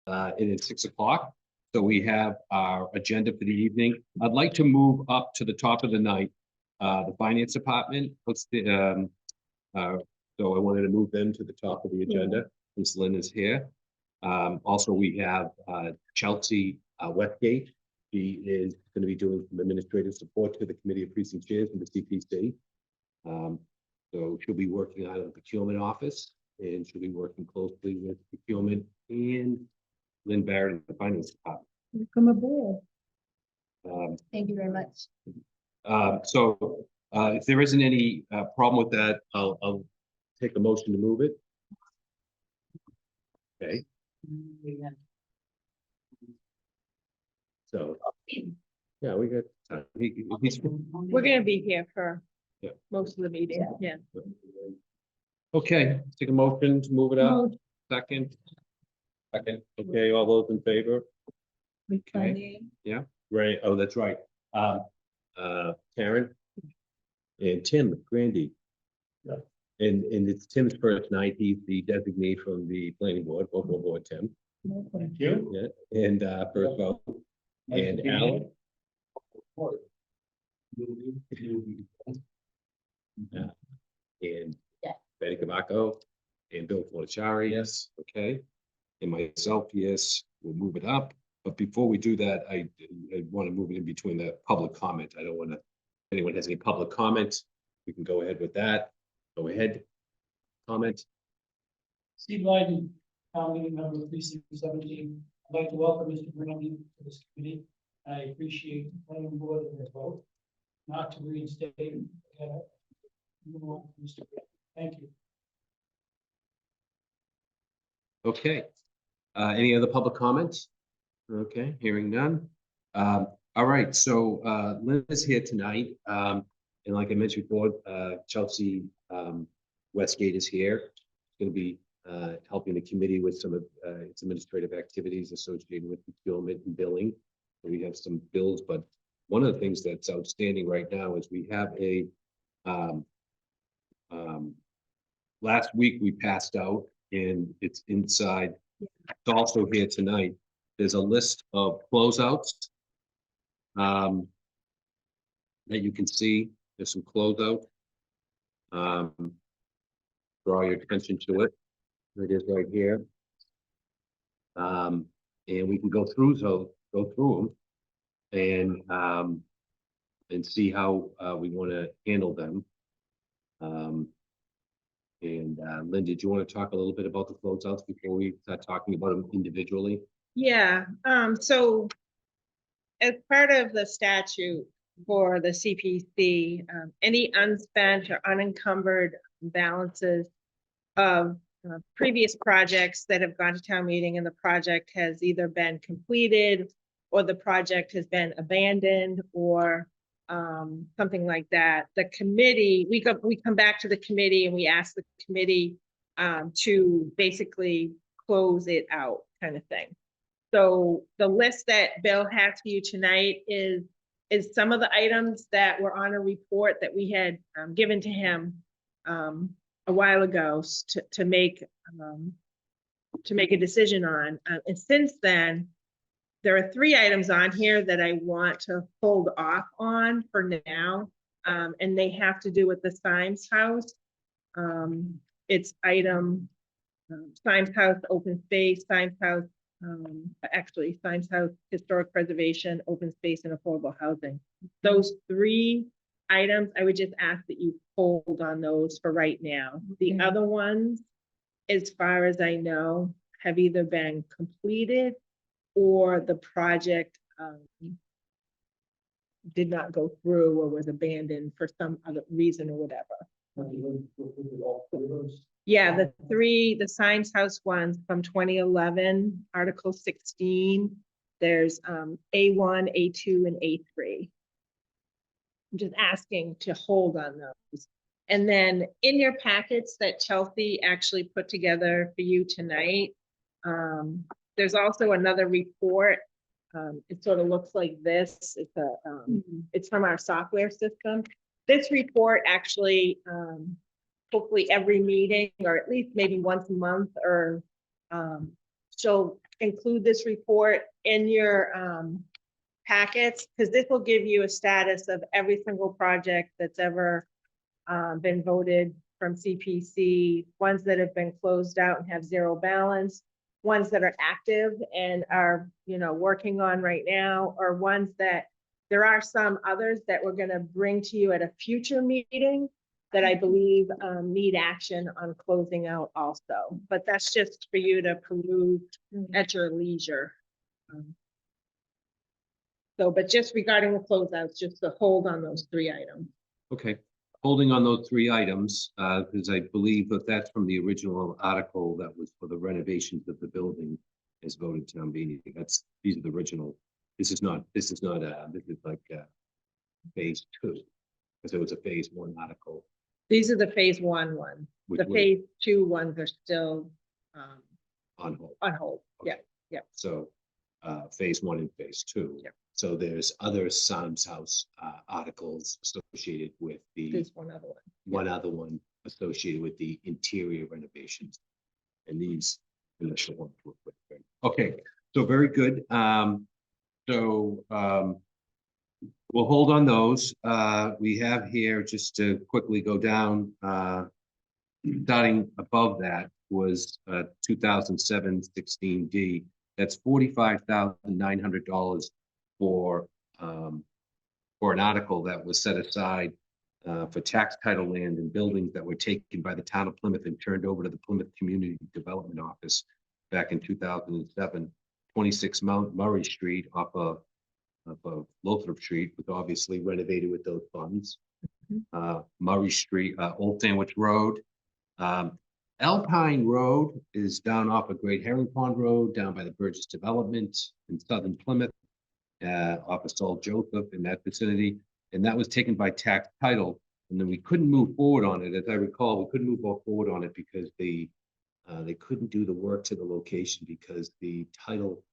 It is 6 o'clock. So we have our agenda for the evening. I'd like to move up to the top of the night. The finance department, so I wanted to move them to the top of the agenda. Ms. Lynn is here. Also, we have Chelsea Westgate. She is going to be doing some administrative support to the Committee of Precinct Chairs and the CPC. So she'll be working out of the procurement office, and she'll be working closely with procurement and Lynn Barrett at the finance department. Welcome aboard. Thank you very much. So if there isn't any problem with that, I'll take a motion to move it. Okay. So, yeah, we got time. We're gonna be here for Yeah. most of the meeting, yeah. Okay, take a motion to move it up. Second. Second. Okay, all those in favor? Okay. Yeah, right. Oh, that's right. Karen and Tim Grandy. Yeah. And it's Tim's first night. He's the designee from the planning board. Welcome aboard, Tim. Thank you. Yeah, and first vote. And Alan. And Betty Cavaco and Bill Fortichari. Yes. Okay. And myself, yes, we'll move it up. But before we do that, I want to move it in between the public comment. I don't want to, if anyone has any public comment, we can go ahead with that. Go ahead. Comment. Steve Lyden, town meeting member of precinct 17. I'd like to welcome Mr. Brandy to this committee. I appreciate the planning board and their vote not to reinstate him. Mr. Brandy. Thank you. Okay. Any other public comments? Okay, hearing none. All right, so Lynn is here tonight. And like I mentioned before, Chelsea Westgate is here. She's going to be helping the committee with some of its administrative activities associated with procurement and billing. So we have some bills, but one of the things that's outstanding right now is we have a last week we passed out, and it's inside. It's also here tonight. There's a list of closeouts that you can see. There's some closeout. Draw your attention to it. It is right here. And we can go through them and see how we want to handle them. Lynn, did you want to talk a little bit about the closeouts before we start talking about them individually? Yeah, so as part of the statute for the CPC, any unspent or unencumbered balances of previous projects that have gone to town meeting and the project has either been completed or the project has been abandoned or something like that. The committee, we come back to the committee and we ask the committee to basically close it out, kind of thing. So the list that Bill has for you tonight is some of the items that were on a report that we had given to him a while ago to make a decision on. And since then, there are 3 items on here that I want to hold off on for now, and they have to do with the Symes House. It's item Symes House, open space, Symes House, actually Symes House, historic preservation, open space, and affordable housing. Those 3 items, I would just ask that you hold on those for right now. The other ones, as far as I know, have either been completed or the project did not go through or was abandoned for some other reason or whatever. Yeah, the Symes House ones from 2011, Article 16, there's A1, A2, and A3. I'm just asking to hold on those. And then in your packets that Chelsea actually put together for you tonight, there's also another report. It sort of looks like this. It's from our software system. This report actually, hopefully every meeting, or at least maybe once a month, or she'll include this report in your packets, because this will give you a status of every single project that's ever been voted from CPC, ones that have been closed out and have zero balance, ones that are active and are, working on right now, or ones that there are some others that we're going to bring to you at a future meeting that I believe need action on closing out also. But that's just for you to peruse at your leisure. So, but just regarding the closeouts, just to hold on those 3 items. Okay, holding on those 3 items, because I believe that that's from the original article that was for the renovations of the building as voted town meeting. These are the original. This is like phase 2, because it was a phase 1 article. These are the phase 1 ones. which The was phase 2 ones are still On hold. on hold. Yeah, Okay. So, phase 1 and phase 2. Yeah. So there's other Sam's House articles associated with there's one other one. one other one associated with the interior renovations. And these initial ones were quick. Okay, so very good. We'll hold on those. We have here, just to quickly go down, starting above that was 2007-16D. That's $45,900 for an article that was set aside for tax title land and buildings that were taken by the town of Plymouth and turned over to the Plymouth Community Development Office back in 2007. 26 Mount Murray Street off of Lothrop Street was obviously renovated with those funds. Murray Street, Old Sandwich Road. Alpine Road is down off of Great Herring Pond Road, down by the Burgess Development in southern Plymouth, off of Saul Joseph in that vicinity. And that was taken by tax title. And then we couldn't move forward on it. As I recall, we couldn't move forward on it because they couldn't do the work to the location because the title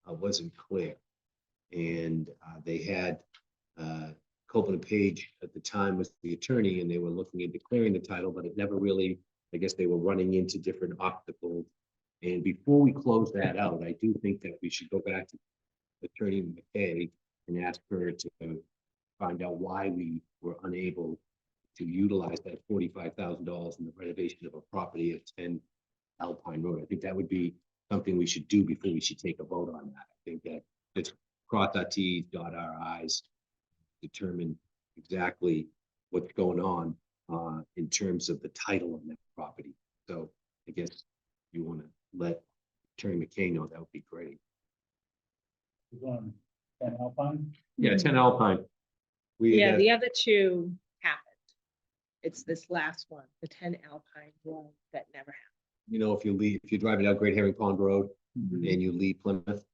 wasn't clear. And they had Copeland and Page at the time was the attorney, and they were looking into clearing the title, but it never really, I guess they were running into different obstacles. And before we close that out, I do think that we should go back to Attorney McKay and ask her to find out why we were unable to utilize that $45,000 in the renovation of a property at 10 Alpine Road. I think that would be something we should do before we should take a vote on that. I think that it's cross our T's, dot our I's, determine exactly what's going on in terms of the title of that property. So I guess you want to let Attorney McKay know, that would be great. We're going 10 Alpine. Yeah, 10 Alpine. Yeah, the other 2 happened. It's this last one, the 10 Alpine one, that never happened. if you're driving down Great Herring Pond Road and you leave Plymouth,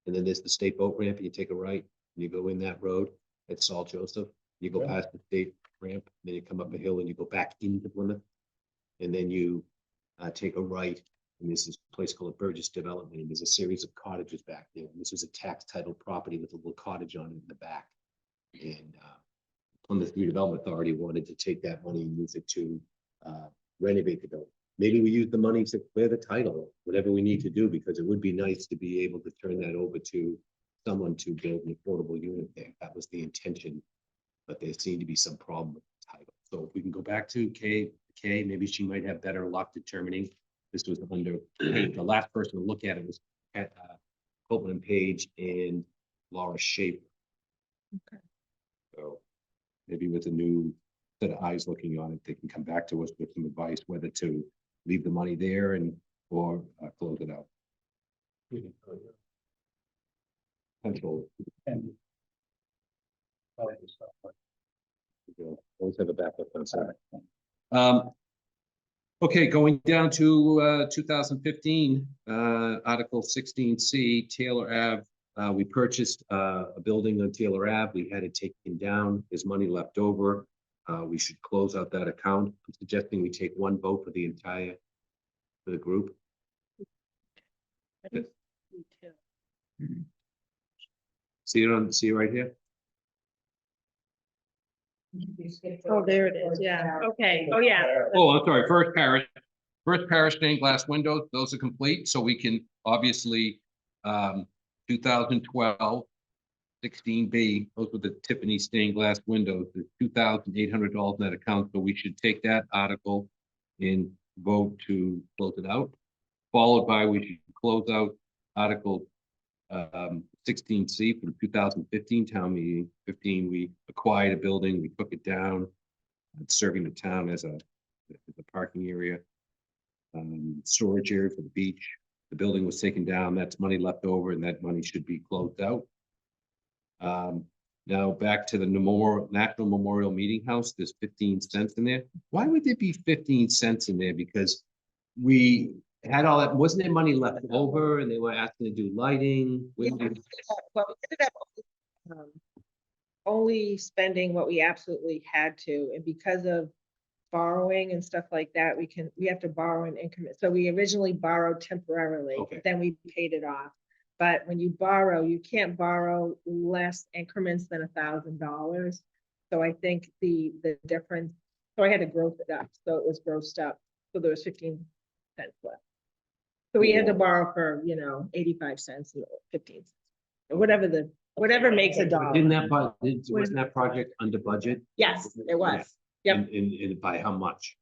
and then there's the state boat ramp, and you take a right, and you go in that road at Saul Joseph, you go past the state ramp, then you come up a hill and you go back into Plymouth, and then you take a right, and this is a place called Burgess Development, and there's a series of cottages back there. And this was a tax title property with a little cottage on it in the back. And Plymouth Redevelopment Authority wanted to take that money and use it to renovate the building. Maybe we use the money to clear the title, whatever we need to do, because it would be nice to be able to turn that over to someone to build an affordable unit there. That was the intention, but there seemed to be some problem with the title. So if we can go back to Kay, maybe she might have better luck determining. This was under, the last person to look at it was Copeland and Page and Laura Schaefer. Okay. So maybe with a new set of eyes looking on it, they can come back to us with some advice whether to leave the money there or close it out. Control. And Always have a backup plan. Okay, going down to 2015, Article 16C, Taylor Ave. We purchased a building on Taylor Ave. We had it taken down. There's money left over. We should close out that account. I'm suggesting we take one vote for the group. I think me too. See it right here? Oh, there it is. Yeah. Okay. Oh, yeah. Oh, I'm sorry. First first pair of stained glass windows, those are complete, so we can obviously, 2012, 16B, those were the Tiffany stained glass windows, the $2,800 net account, so we should take that article and vote to close it out. Followed by, we should close out Article 16C from 2015 town meeting. 15, we acquired a building, we took it down, it's serving the town as a parking area, storage area for the beach. The building was taken down, that's money left over, and that money should be closed out. Now back to the National Memorial Meeting House, there's 15 cents in there. Why would there be 15 cents in there? Because we had all that, wasn't there money left over and they were asking to do lighting? Well, we ended up only spending what we absolutely had to, and because of borrowing and stuff like that, we have to borrow in increments. So we originally borrowed temporarily, Okay. then we paid it off. But when you borrow, you can't borrow less increments than $1,000. So I think the difference, so I had to gross it up, so it was grossed up, so there was 15 cents left. So we had to borrow for, 85 cents, 15 cents, or whatever makes a dollar. Wasn't that project under budget? Yes, it was. Yep. And by how much?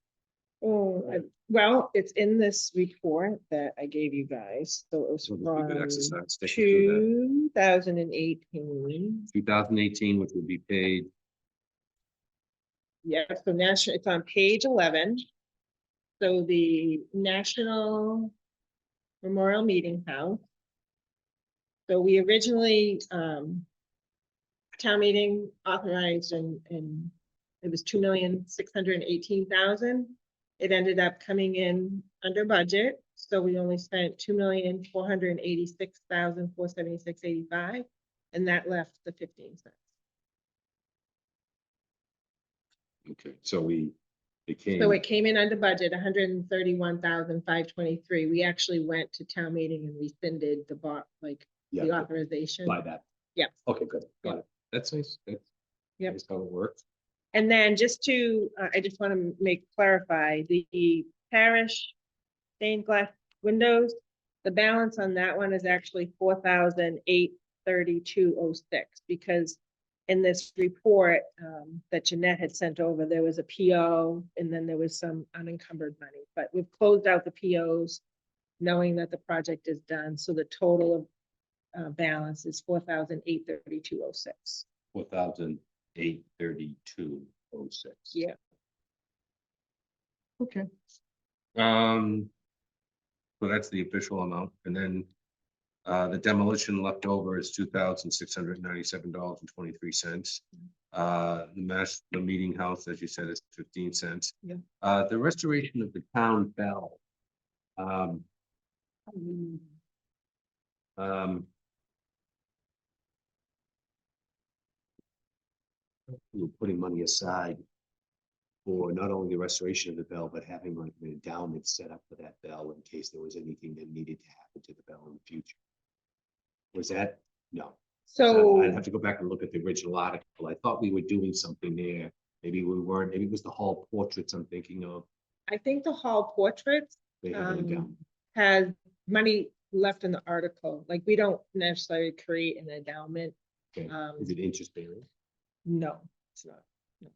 Oh, well, it's in this report that I gave you guys, so it was So this would be a good from exercise, stick through 2018. 2018, which would be paid. Yeah, so national, it's on page 11. So the National Memorial Meeting House. So we originally, town meeting authorized and it was 2,618,000. It ended up coming in under budget. So we only spent 2,486,476.85, and that left the 15 cents. Okay, so it came in under budget, 131,523. We actually went to town meeting and rescinded the the authorization. by that. Yep. Okay, good, got it. That's nice. That's Yep. nice how it works. And then just to, I just want to clarify, the parish stained glass windows, the balance on that one is actually 4,832.06, because in this report that Jeanette had sent over, there was a PO and then there was some unencumbered money, but we've closed out the POs knowing that the project is done. So the total of balance is 4,832.06. 4,832.06. Yeah. Okay. So that's the official amount, and then the demolition left over is $2,697.23. The meeting house, as you said, is 15 cents. Yeah. The restoration of the town bell. We were putting money aside for not only the restoration of the bell, but having like an endowment set up for that bell in case there was anything that needed to happen to the bell in the future. Was that? No. So I'd have to go back and look at the original article. I thought we were doing something there. Maybe we weren't. Maybe it was the hall portraits I'm thinking of. I think the hall portraits They have an endowment. has money left in the article. Like, we don't necessarily create an endowment. Okay. Is it interest bearing? No, it's not. No.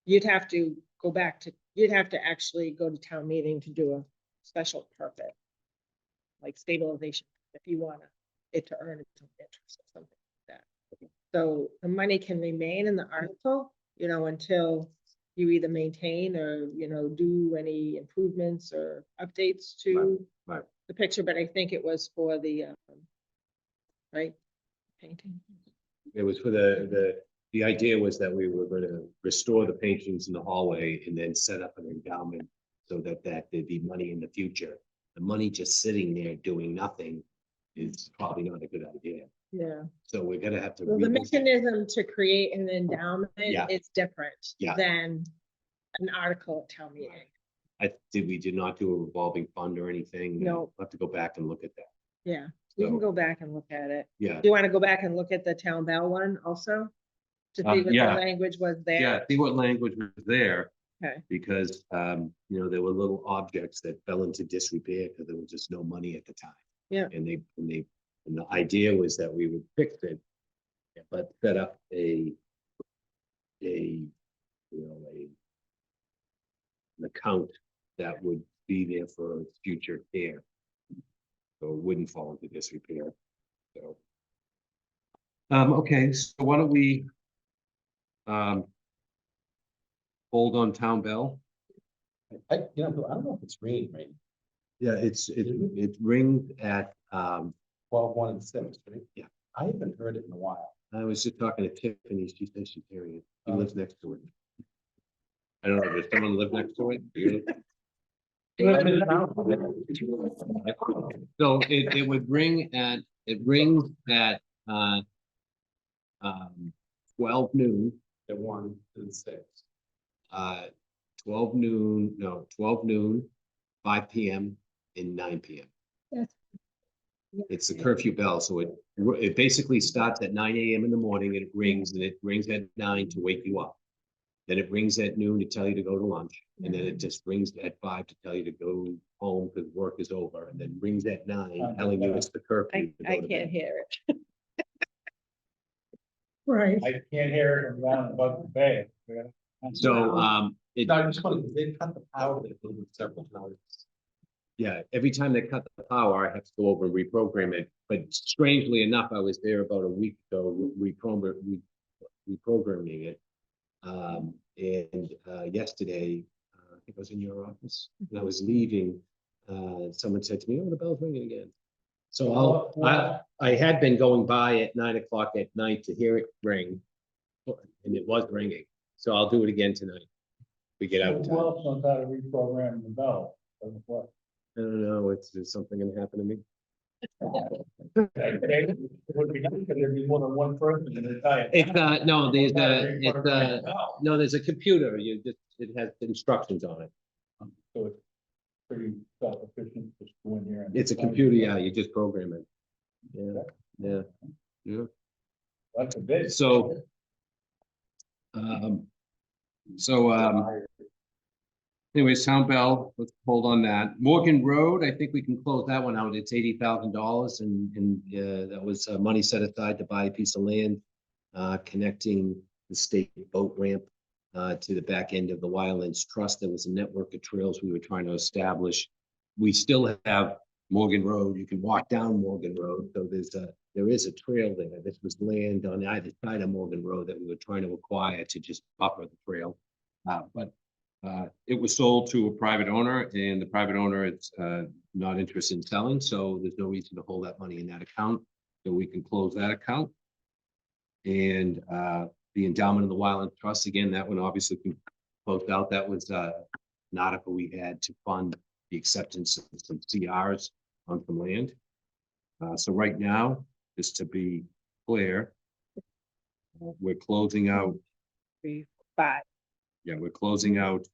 You'd have to go back to, you'd have to actually go to town meeting to do a special purpose, like stabilization, if you want it to earn its own interest or something like that. So the money can remain in the article, until you either maintain or, do any improvements or updates to Right. the picture, but I think it was for the, painting. It was for the idea was that we were going to restore the paintings in the hallway and then set up an endowment so that there'd be money in the future. The money just sitting there doing nothing is probably not a good idea. Yeah. So we're gonna have to. Well, the mechanism to create an endowment Yeah. is different Yeah. than an article at town meeting. We did not do a revolving fund or anything. No. We'll have to go back and look at that. Yeah, we can So, go back and look at it. yeah, Do you want to go back and look at the town bell one also? To see what the yeah. language was there? yeah, see what language was there. Okay. Because, you know, there were little objects that fell into disrepair because there was just no money at the time. Yeah. And and the idea was that we would fix it, but set up you know, an account that would be there for future care. So it wouldn't fall into disrepair, so. Okay, so why don't we, hold on Town Bell? I don't know if it's raining right Yeah, it rings at, 12, 1, and 6, right? Yeah. I haven't heard it in a while. I was just talking to Tiffany, she says she's hearing it, she lives next to it. I don't know, does someone live next to it? So it would ring at, it rings at, 12 noon, At 1 and 6. 12 noon, no, 12 noon, 5 PM and 9 PM. Yes. It's the curfew bell, so it basically starts at 9 AM in the morning and it rings at 9 to wake you up. Then it rings at noon to tell you to go to lunch, and then it just rings at 5 to tell you to go home because work is over, and then rings at 9 telling you it's the curfew. to go I to can't bed. hear it. Right. I can't hear it from down above the bay. So, No, I just wanted, they cut the power that it several times. yeah, every time they cut the power, I have to go over and reprogram it. But strangely enough, I was there about a week ago, reprogramming it. And yesterday, I think I was in your office, and I was leaving. Someone said to me, "Oh, the bell's ringing again." So I had been going by at 9 o'clock at night to hear it ring, and it was ringing. So I'll do it again tonight. We get out in Who time. else knows how to reprogram the bell? Doesn't work. I don't know, there's something gonna happen to me. It would be nice if there'd be more than one person in the entire. It's, no, there's How to a, it's, reprogram the bell. no, there's a computer, it has instructions on it. So it's pretty self-efficient, just go in here and. It's a computer, yeah, you just program it. Yeah, yeah. That's a bit. So, anyways, Town Bell, let's hold on that. Morgan Road, I think we can close that one out. It's $80,000 and that was money set aside to buy a piece of land connecting the state boat ramp to the back end of the Wildlands Trust. There was a network of trails we were trying to establish. We still have Morgan Road. You can walk down Morgan Road. So there is a trail there. This was land on either side of Morgan Road that we were trying to acquire to just buffer the trail. But it was sold to a private owner, and the private owner is not interested in selling, so there's no reason to hold that money in that account. So we can close that account. And the endowment of the Wildland Trust, again, that one obviously can close out. That was an article we had to fund the acceptance of some CRs on some land. So right now, just to be clear, we're closing out. 3, 5. Yeah, we're closing out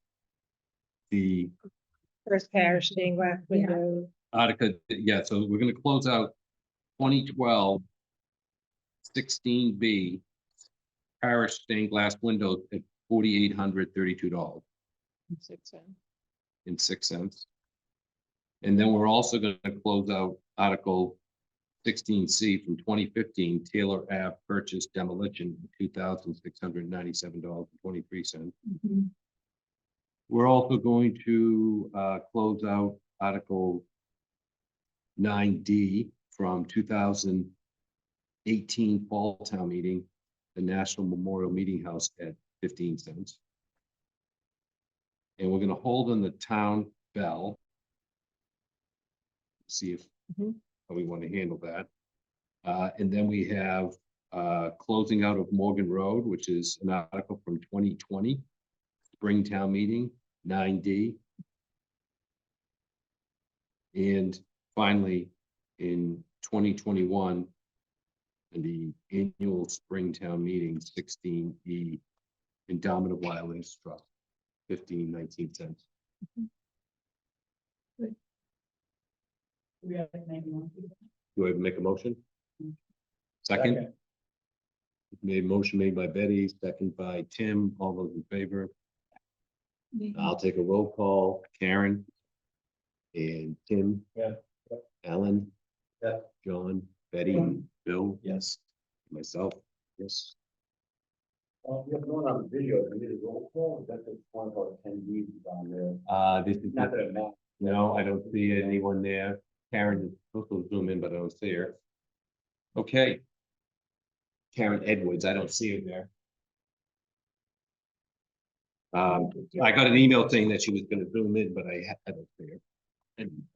the First parish stained glass window. article. Yeah, so we're gonna close out 2012 16B parish stained glass windows at $4,832 and 6 cents. And then we're also gonna close out Article 16C from 2015 Taylor Ave purchase demolition, $2,697.23. We're also going to close out Article 9D from 2018 Fall Town Meeting, the National Memorial Meeting House at 15 cents. And we're gonna hold on the Town Bell. See if how we want to handle that. And then we have closing out of Morgan Road, which is an article from 2020. Springtown meeting, 9D. And finally, in 2021, the annual Springtown meeting, 16E, endowment of Wildlands Trust, 19 cents. We have 91. Do I make a motion? Second? Motion made by Betty, second by Tim. All those in favor? I'll take a roll call. Karen. And Tim. Yeah. Alan. Yeah. John, Betty, Bill, Yes. myself, yes. You have one on the video, I did a roll call, that's one about 10 Ds on there. This is, Not that it matters. no, I don't see anyone there. Karen is supposed to zoom in, but I don't see her. Okay. Karen Edwards, I don't see her there. I got an email saying that she was gonna zoom in, but I don't see her. And-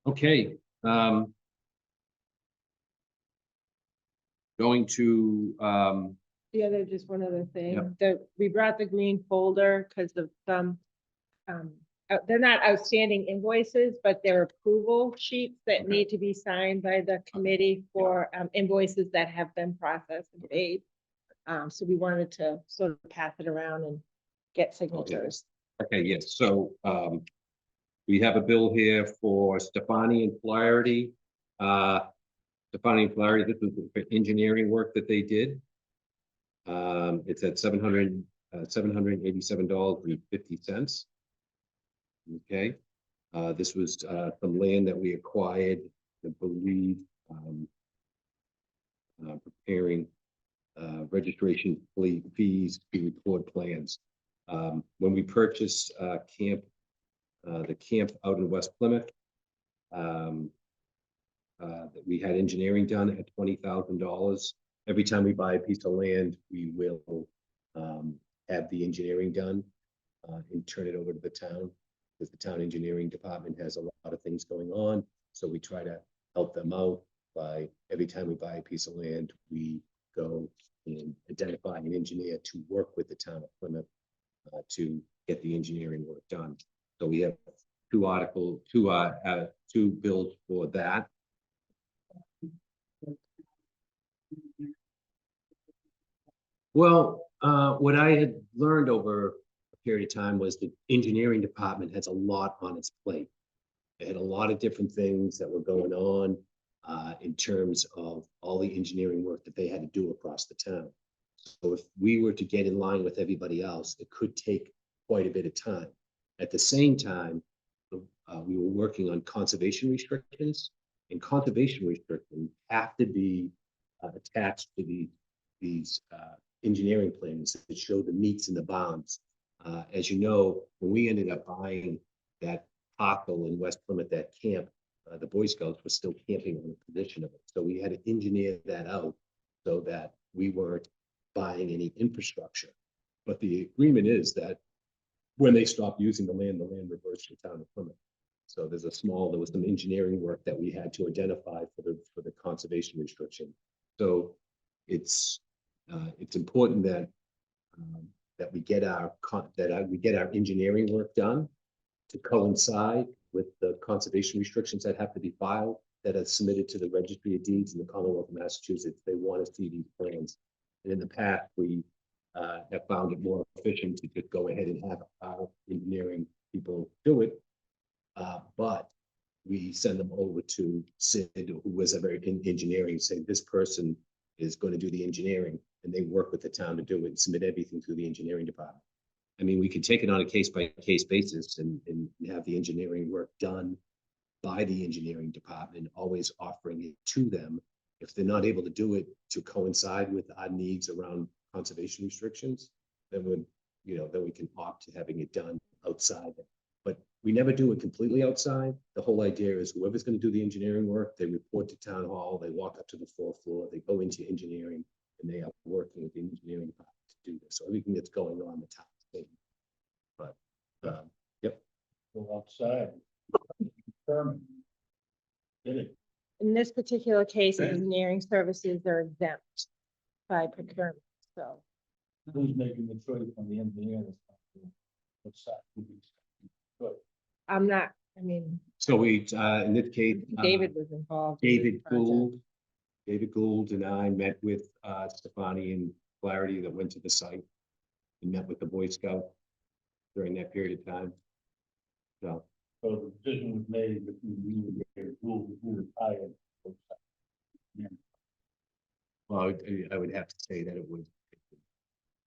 Okay, going to, The other, just one other Yep. thing, that we brought the green folder because of some, they're not outstanding invoices, but they're approval sheets that Okay. need to be signed by the committee for invoices that have been processed and paid. So we wanted to sort of pass it around and get signatures. okay, yes, so, we have a bill here for Stefani and Flaherty. Stefani and Flaherty, this was for engineering work that they did. It's at $787.50. Okay, this was some land that we acquired, I believe, preparing registration fees to record plans. When we purchased the camp out in West Plymouth, that we had engineering done at $20,000. Every time we buy a piece of land, we will have the engineering done and turn it over to the town, because the town engineering department has a lot of things going on. So we try to help them out by every time we buy a piece of land, we go and identify an engineer to work with the town of Plymouth to get the engineering work done. So we have two bills for that. Well, what I had learned over a period of time was the engineering department has a lot on its plate. They had a lot of different things that were going on in terms of all the engineering work that they had to do across the town. So if we were to get in line with everybody else, it could take quite a bit of time. At the same time, we were working on conservation restrictions, and conservation restrictions have to be attached to these engineering plans that show the meets and the bounds. As you know, when we ended up buying that parcel in West Plymouth, that camp, the Boy Scouts were still camping on a position of it. So we had to engineer that out so that we weren't buying any infrastructure. But the agreement is that when they stopped using the land reverts to the town of Plymouth. So there was some engineering work that we had to identify for the conservation restriction. So it's important that we get our engineering work done to coincide with the conservation restrictions that have to be filed, that are submitted to the Registry of Deeds in the Commonwealth of Massachusetts. They want to see these plans. And in the past, we have found it more efficient to just go ahead and have our engineering people do it. But we send them over to Sid, who was a very in engineering, saying this person is going to do the engineering, and they work with the town to do it and submit everything through the engineering department. I mean, we could take it on a case-by-case basis and have the engineering work done by the engineering department, always offering it to them. If they're not able to do it to coincide with our needs around conservation restrictions, then we can opt to having it done outside. But we never do it completely outside. The whole idea is whoever's going to do the engineering work, they report to town hall, they walk up to the 4th floor, they go into engineering, and they are working with the engineering department to do this. So everything that's going on the town thing. But yep. Go outside. Did it? In this particular case, engineering services are exempt by procurement, so. Who's making the choice on the engineer? What's that? Good. I'm not, I mean, So we, in this case, David was involved. in this David project. Gould and I met with Stefani and Flaherty that went to the site and met with the Boy Scout during that period of time. So, So the decision was made between you and Gary Gould, who retired. Well, I would have to say that it was a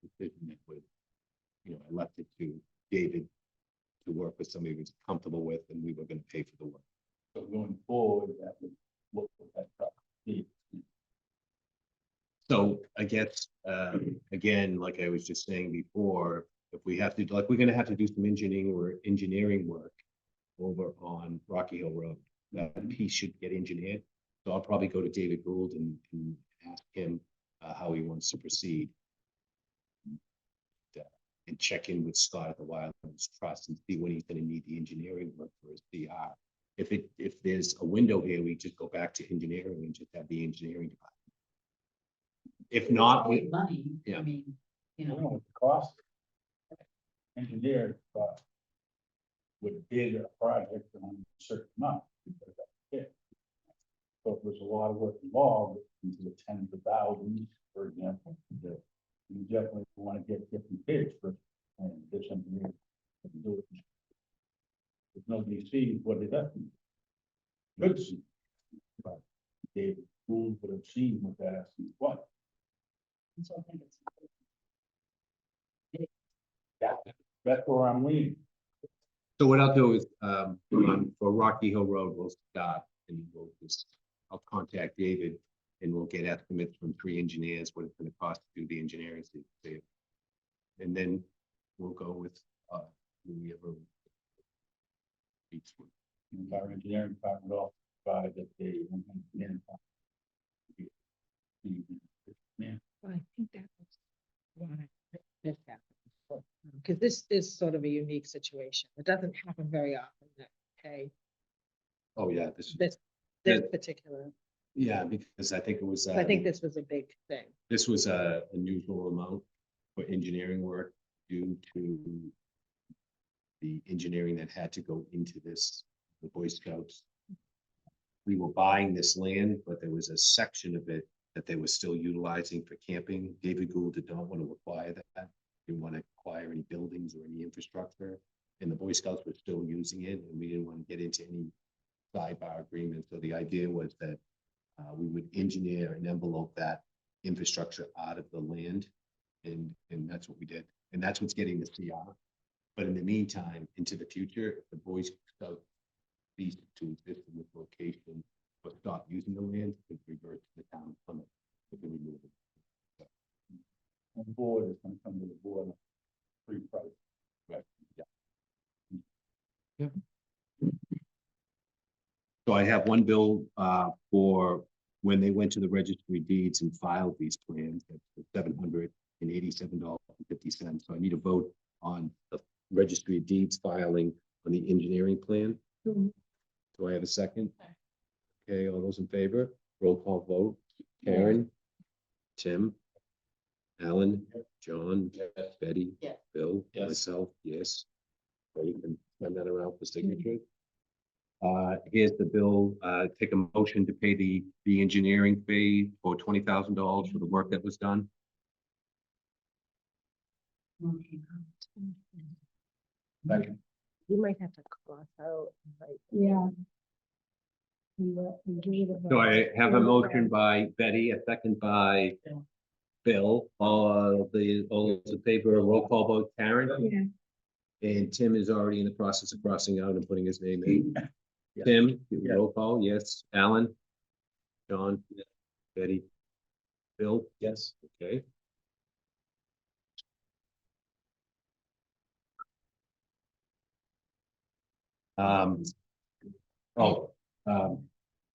decision that was, you know, I left it to David to work with somebody he was comfortable with, and we were gonna pay for the work. So going forward, that would look at that property. So I guess, again, like I was just saying before, if we have to, like, we're gonna have to do some engineering work over on Rocky Hill Road. That piece should get engineered. So I'll probably go to David Gould and ask him how he wants to proceed. And check in with Scott at the Wildlands Trust and see when he's gonna need the engineering work for his CR. If there's a window here, we just go back to engineering and just have the engineering department. If not, Save money, yeah. I mean, you I don't know, know what the cost. Engineer, would bid a project on a certain amount. Because that's it. So if there's a lot of work involved, into the tens of thousands, for example, that you definitely want to get different bids for, and this engineer can do it. If nobody sees what it does. Good see. But David Gould would have seen what that actually was. so I think it's. That's where I'm leaning. so what I'll do is, for Rocky Hill Road, we'll start and we'll just, I'll contact David and we'll get estimates from 3 engineers, what it's gonna cost to do the engineering. And then we'll go with, whoever. beats one. And our engineering department will provide that they. Yeah. Well, I think that was why this happened. Because this is sort of a unique situation. It doesn't happen very often that, hey, Oh, yeah, this, this Yeah. particular, yeah, because I think it was, I think this was a big thing. this was a unusual amount for engineering work due to the engineering that had to go into this, the Boy Scouts. We were buying this land, but there was a section of it that they were still utilizing for camping. David Gould did not want to acquire that. Didn't want to acquire any buildings or any infrastructure. And the Boy Scouts were still using it, and we didn't want to get into any sidebar agreement. So the idea was that we would engineer and envelope that infrastructure out of the land. And that's what we did. And that's what's getting the CR. But in the meantime, into the future, if the Boy Scouts cease to exist in this location, but stop using the land, it revert to the town of Plymouth. We can remove it. And the board is gonna come to the board. on Free price. Right, yeah. So I have one bill for when they went to the registry of deeds and filed these plans, that's $787.50. So I need a vote on the registry of deeds filing on the engineering plan. Mhm. Do I have a second? Okay, all those in favor? Roll call vote. Karen? Tim? Alan? John? Betty? Yes. Bill? Yes. Myself? Yes. So you can send that around for signature. Here's the bill, take a motion to pay the engineering fee for $20,000 for the work that was done. Second. You might have to cross out, like, Yeah. So I have a motion by Betty, a second by Bill, all those in favor, roll call vote, Karen? Yeah. And Tim is already in the process of crossing out and putting his name in. Yeah. Tim, Yeah. roll call, yes. Alan? John? Betty? Bill? Yes. Okay. Um, oh,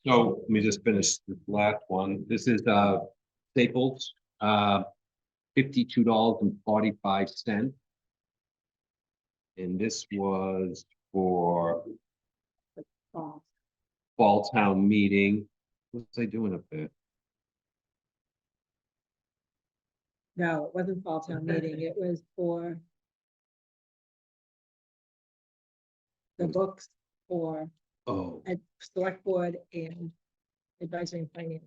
so let me just finish this last one. This is, Staples, $52.45. And this was for fall town meeting. What was I doing up there? no, it wasn't fall town meeting, it was for the books for Oh, a select board and advisory and finance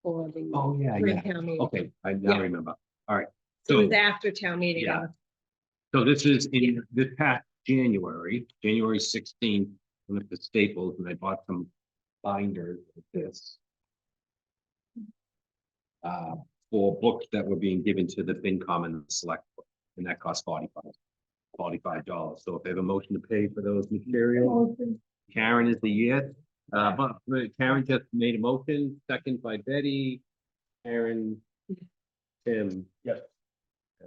for the oh, yeah, spring yeah. town meeting. Okay, I now Yeah. remember. All right. So it So, was after town meeting. Yeah. so this is in this past January 16th, I went to Staples and I bought some binders of this. for books that were being given to the FinCom and the Select, Board, and that cost $45. So if they have a motion to pay for those materials, Karen is the yes. But Karen just made a motion, second by Betty, Karen, Tim. Yes.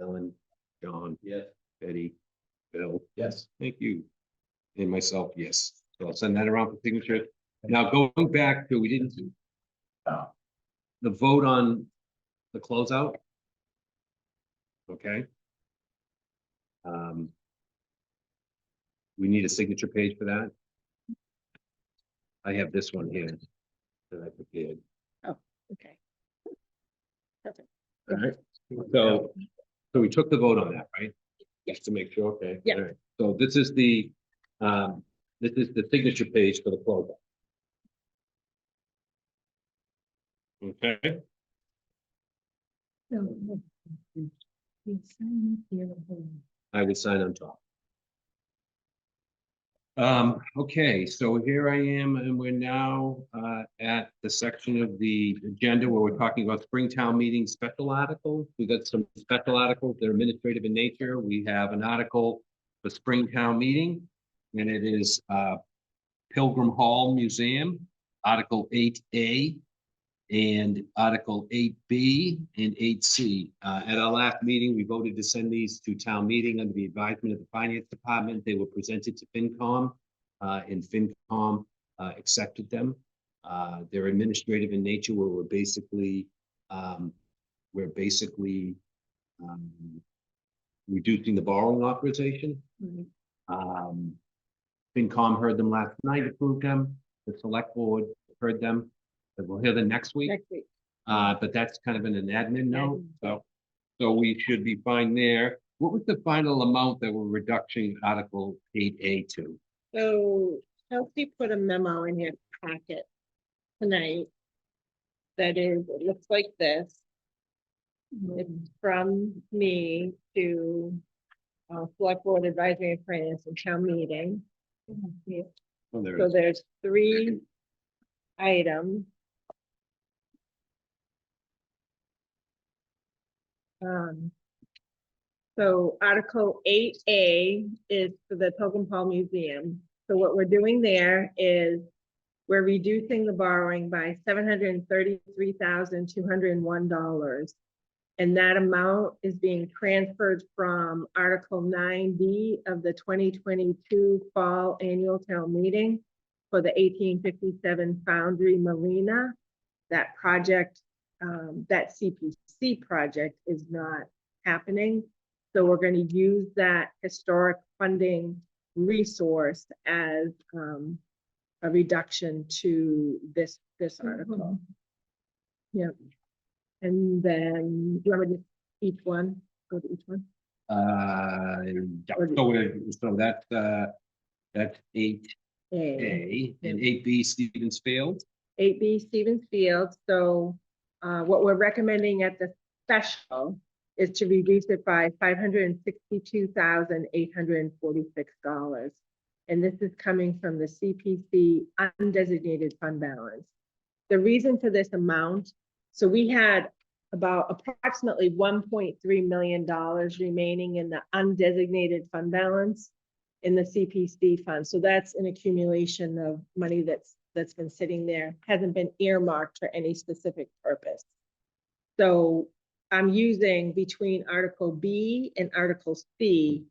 Ellen, John. Yes. Betty, Bill. Yes. Thank you. And myself, yes. So I'll send that around for signature. Now going back to, we didn't do the vote on the closeout. Okay. We need a signature page for that. I have this one here that I prepared. Okay. Perfect. All right. So we took the vote on that, right? Just to make sure, okay. Yeah. All right. So this is the signature page for the closeout. Okay. I would sign on top. Okay, so here I am, and we're now at the section of the agenda where we're talking about Springtown meeting special articles. We got some special articles that are administrative in nature. We have an article for Springtown meeting, and it is Pilgrim Hall Museum, Article 8A, and Article 8B and 8C. At our last meeting, we voted to send these to town meeting under the advisement of the finance department. They were presented to FinCom, and FinCom accepted them. They're administrative in nature, where we're basically reducing the borrowing authorization. FinCom heard them last night, approved them. The select board heard them. And we'll hear them next week. Next week. But that's kind of an admin note, so we should be fine there. What was the final amount that we're reducing Article 8A to? So Chelsea put a memo in your packet tonight. That is, it looks like this. It's from me to Select Board Advisory and Finance and Town Meeting. Oh, there it So is. there's 3 items. So Article 8A is for the Pilgrim Hall Museum. So what we're doing there is we're reducing the borrowing by $733,201. And that amount is being transferred from Article 9B of the 2022 Fall Annual Town Meeting for the 1857 Foundry Marina. That project, that CPC project is not happening. So we're going to use that historic funding resource as a reduction to this article. Yeah. And then, do you want me to each one, go to each one? Yeah, so that's 8A and 8B Stevens Field. 8B Stevens Field. So what we're recommending at the special is to reduce it by $562,846. And this is coming from the CPC undesignated fund balance. The reason for this amount, so we had about approximately $1.3 million remaining in the undesignated fund balance in the CPC fund. So that's an accumulation of money that's been sitting there, hasn't been earmarked for any specific purpose. So I'm using between Article B and Article C,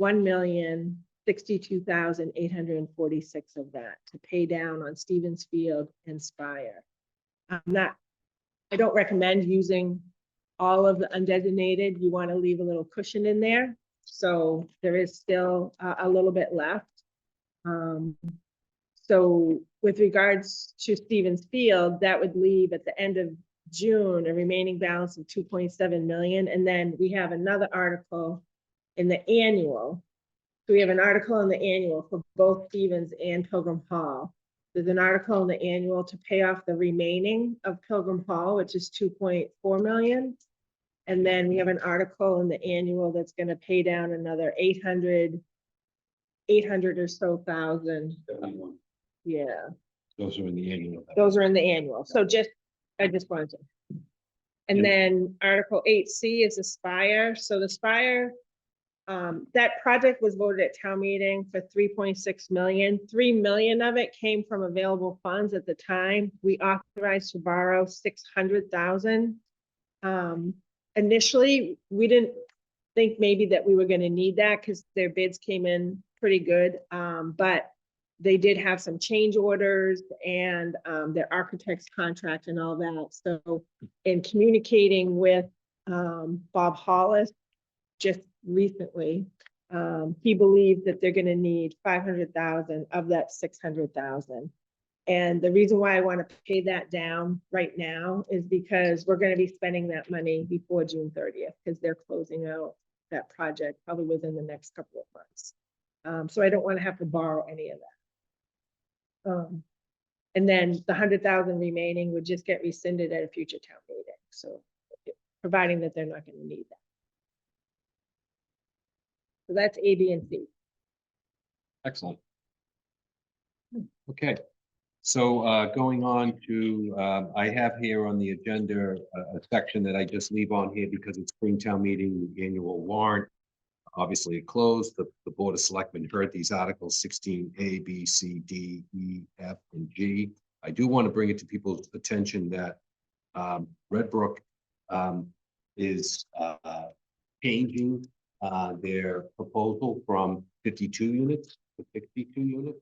$1,062,846 of that to pay down on Stevens Field and Spire. I don't recommend using all of the undesignated. You want to leave a little cushion in there. So there is still a little bit left. So with regards to Stevens Field, that would leave at the end of June a remaining balance of 2.7 million. And then we have another article in the annual. So we have an article in the annual for both Stevens and Pilgrim Hall. There's an article in the annual to pay off the remaining of Pilgrim Hall, which is 2.4 million. And then we have an article in the annual that's going to pay down another 800 or so thousand. 71. Yeah, Those are in the annual. those are in the annual. So I just wanted to And And- then Article 8C is the Spire. So the Spire, that project was voted at town meeting for 3.6 million. 3 million of it came from available funds at the time. We authorized to borrow 600,000. Initially, we didn't think maybe that we were gonna need that because their bids came in pretty good. But they did have some change orders and their architect's contract and all that. So in communicating with Bob Hollis just recently, he believed that they're gonna need 500,000 of that 600,000. And the reason why I want to pay that down right now is because we're gonna be spending that money before June 30th, because they're closing out that project probably within the next couple of months. So I don't want to have to borrow any of that. And then the 100,000 remaining would just get rescinded at a future town meeting, so providing that they're not gonna need that. So that's A, B, and C. Excellent. Okay, so going on to, I have here on the agenda a section that I just leave on here because it's Springtown meeting, the annual warrant. Obviously, it closed. The Board of Selectmen heard these articles 16A, B, C, D, E, F, and G. I do want to bring it to people's attention that Red Brook is changing their proposal from 52 units to 62 units.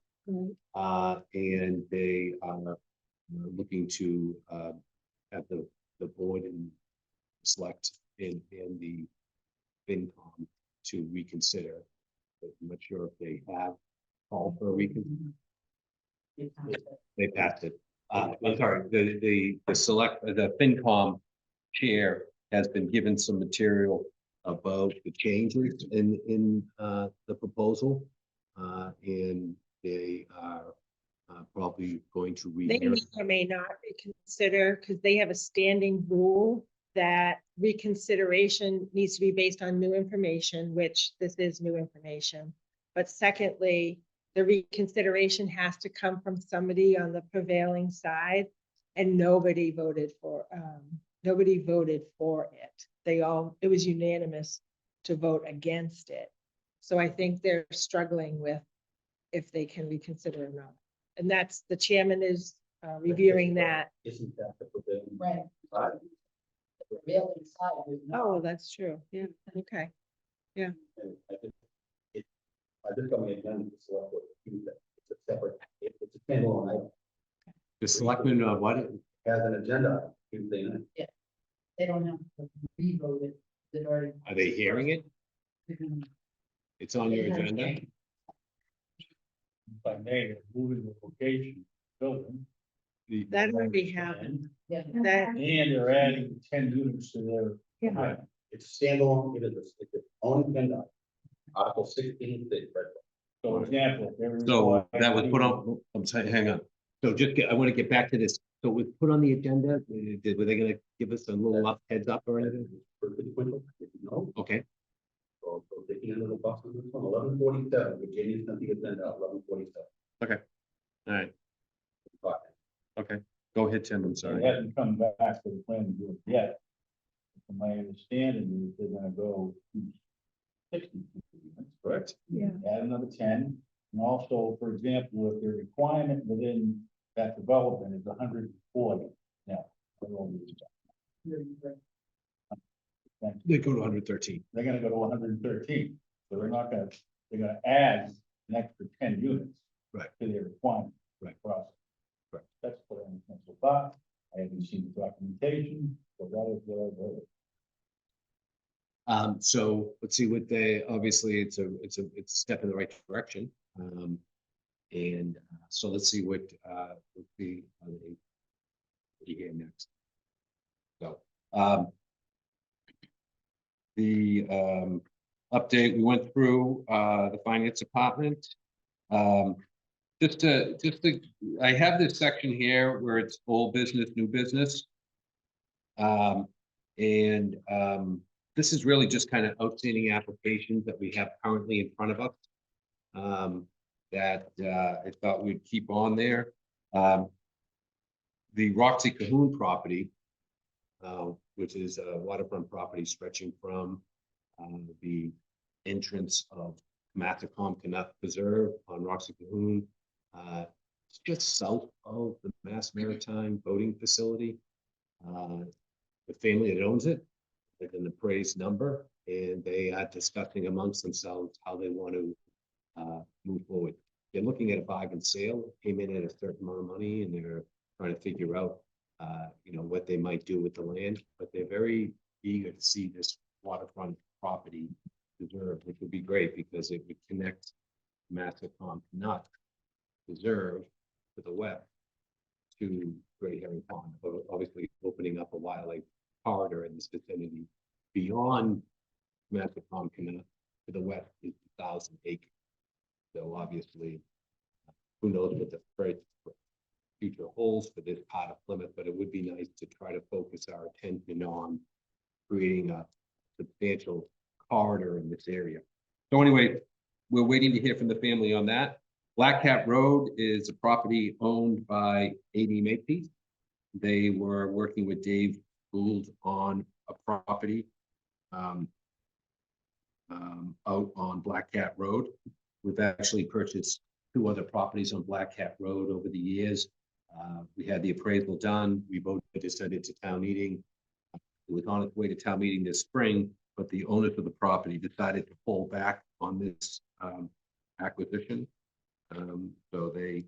And they are looking to have the board and select and the FinCom to reconsider. I'm not sure if they have called for a reconsider. They passed it. I'm sorry, the FinCom chair has been given some material about the changes in the proposal. And they are probably going to They rehear. may or may not reconsider, because they have a standing rule that reconsideration needs to be based on new information, which this is new information. But secondly, the reconsideration has to come from somebody on the prevailing side, and nobody voted for it. It was unanimous to vote against it. So I think they're struggling with if they can reconsider or not. And that's, the chairman is reviewing that. Isn't that the prevailing Right. side? The prevailing side is not. Oh, that's true. Yeah, okay. And I think I just got my agenda to select what to do that. It's a separate, it's a standalone item. The selectmen, what? It has an agenda, Tuesday night. They don't have to re-vote it. They've already. Are they hearing it? They're gonna- It's on your agenda? If I may, they're moving the location, building. That already happened. Yeah. That, And they're adding 10 units to their. Yeah. It's standalone, it's its own agenda. Article 16, so example. if they were So that was required- put on, I'm sorry, hang on. So I want to get back to this. So it was put on the agenda. Were they gonna give us a little heads up or anything? No, Okay, so taking another bus on this one, 11:47, Virginia's not the agenda, 11:47. all right, okay. Go ahead, Tim, I'm So sorry. it hasn't come back to the planning board yet. From my understanding is they're gonna go to 60 units, correct? yeah. Add another 10, and also, for example, if the requirement within that development is 140. Now, I don't know the exact- They go to 113. they're gonna go to 113, so they're gonna add an extra 10 units. Right. To their requirement. Right. Process. Right. That's what I'm so far. I haven't seen the documentation, so that is what I've heard. So let's see what they, obviously, it's a step in the right direction. And so let's see what would be here next. So the update, we went through the finance department. Just to, I have this section here where it's old business, new business. And this is really just kind of outstanding applications that we have currently in front of us. That I thought we'd keep on there. The Roxy Cahoon property, which is a waterfront property stretching from the entrance of Mattacom Canuck Preserve on Rocks of Cahoon. It's just south of the Mass Maritime Boating Facility. The family that owns it, with an appraised number, and they are discussing amongst themselves how they want to move forward. They're looking at a bargain sale, came in at a certain amount of money, and they're trying to figure out, what they might do with the land, but they're very eager to see this waterfront property preserved, which would be great because it would connect Massacom Canuck Preserve to the west to Great Herring Pond, obviously opening up a wildlife corridor in this vicinity beyond Massacom Canuck to the west is 1,000 acres. So obviously, who knows what the future holds for this part of Plymouth, but it would be nice to try to focus our attention on creating a substantial corridor in this area. So anyway, we're waiting to hear from the family on that. Black Cat Road is a property owned by A.D. Makepeace. They were working with Dave Gould on a property out on Black Cat Road. We've actually purchased 2 other properties on Black Cat Road over the years. We had the appraisal done. We voted to send it to town meeting. It was on its way to town meeting this spring, but the owners of the property decided to pull back on this acquisition. So they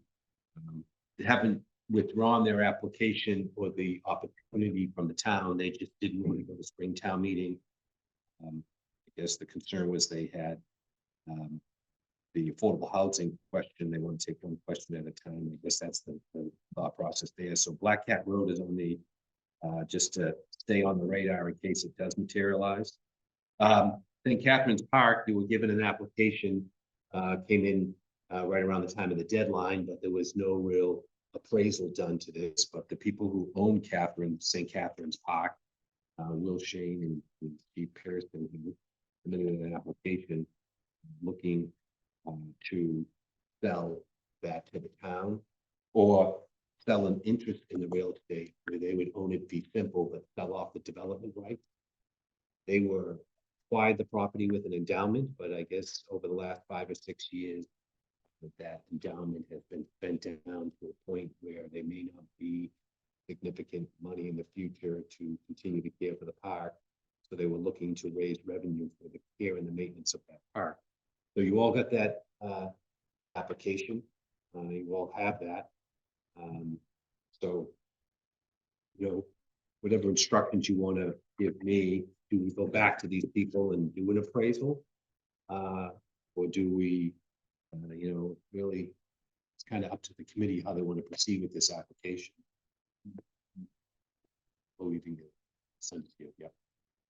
haven't withdrawn their application or the opportunity from the town. They just didn't want to go to spring town meeting. I guess the concern was they had the affordable housing question. They want to take one question at a time. I guess that's the thought process there. So Black Cat Road is on the just to stay on the radar in case it does materialize. St. Catherine's Park, they were given an application, came in right around the time of the deadline, but there was no real appraisal done to this. But the people who own St. Catherine's Park, Will Shane and Steve Pearson, who submitted an application looking to sell that to the town or sell an interest in the real estate where they would own it fee simple but sell off the development rights. They were acquired the property with an endowment, but I guess over the last 5 or 6 years that endowment has been spent down to a point where there may not be significant money in the future to continue to care for the park. So they were looking to raise revenue for the care and the maintenance of that park. So you all got that application. You all have that. So, whatever instructions you want to give me, do we go back to these people and do an appraisal? Or do we, really, it's kind of up to the committee how they want to proceed with this application. Oh, you can get send it to you, yeah.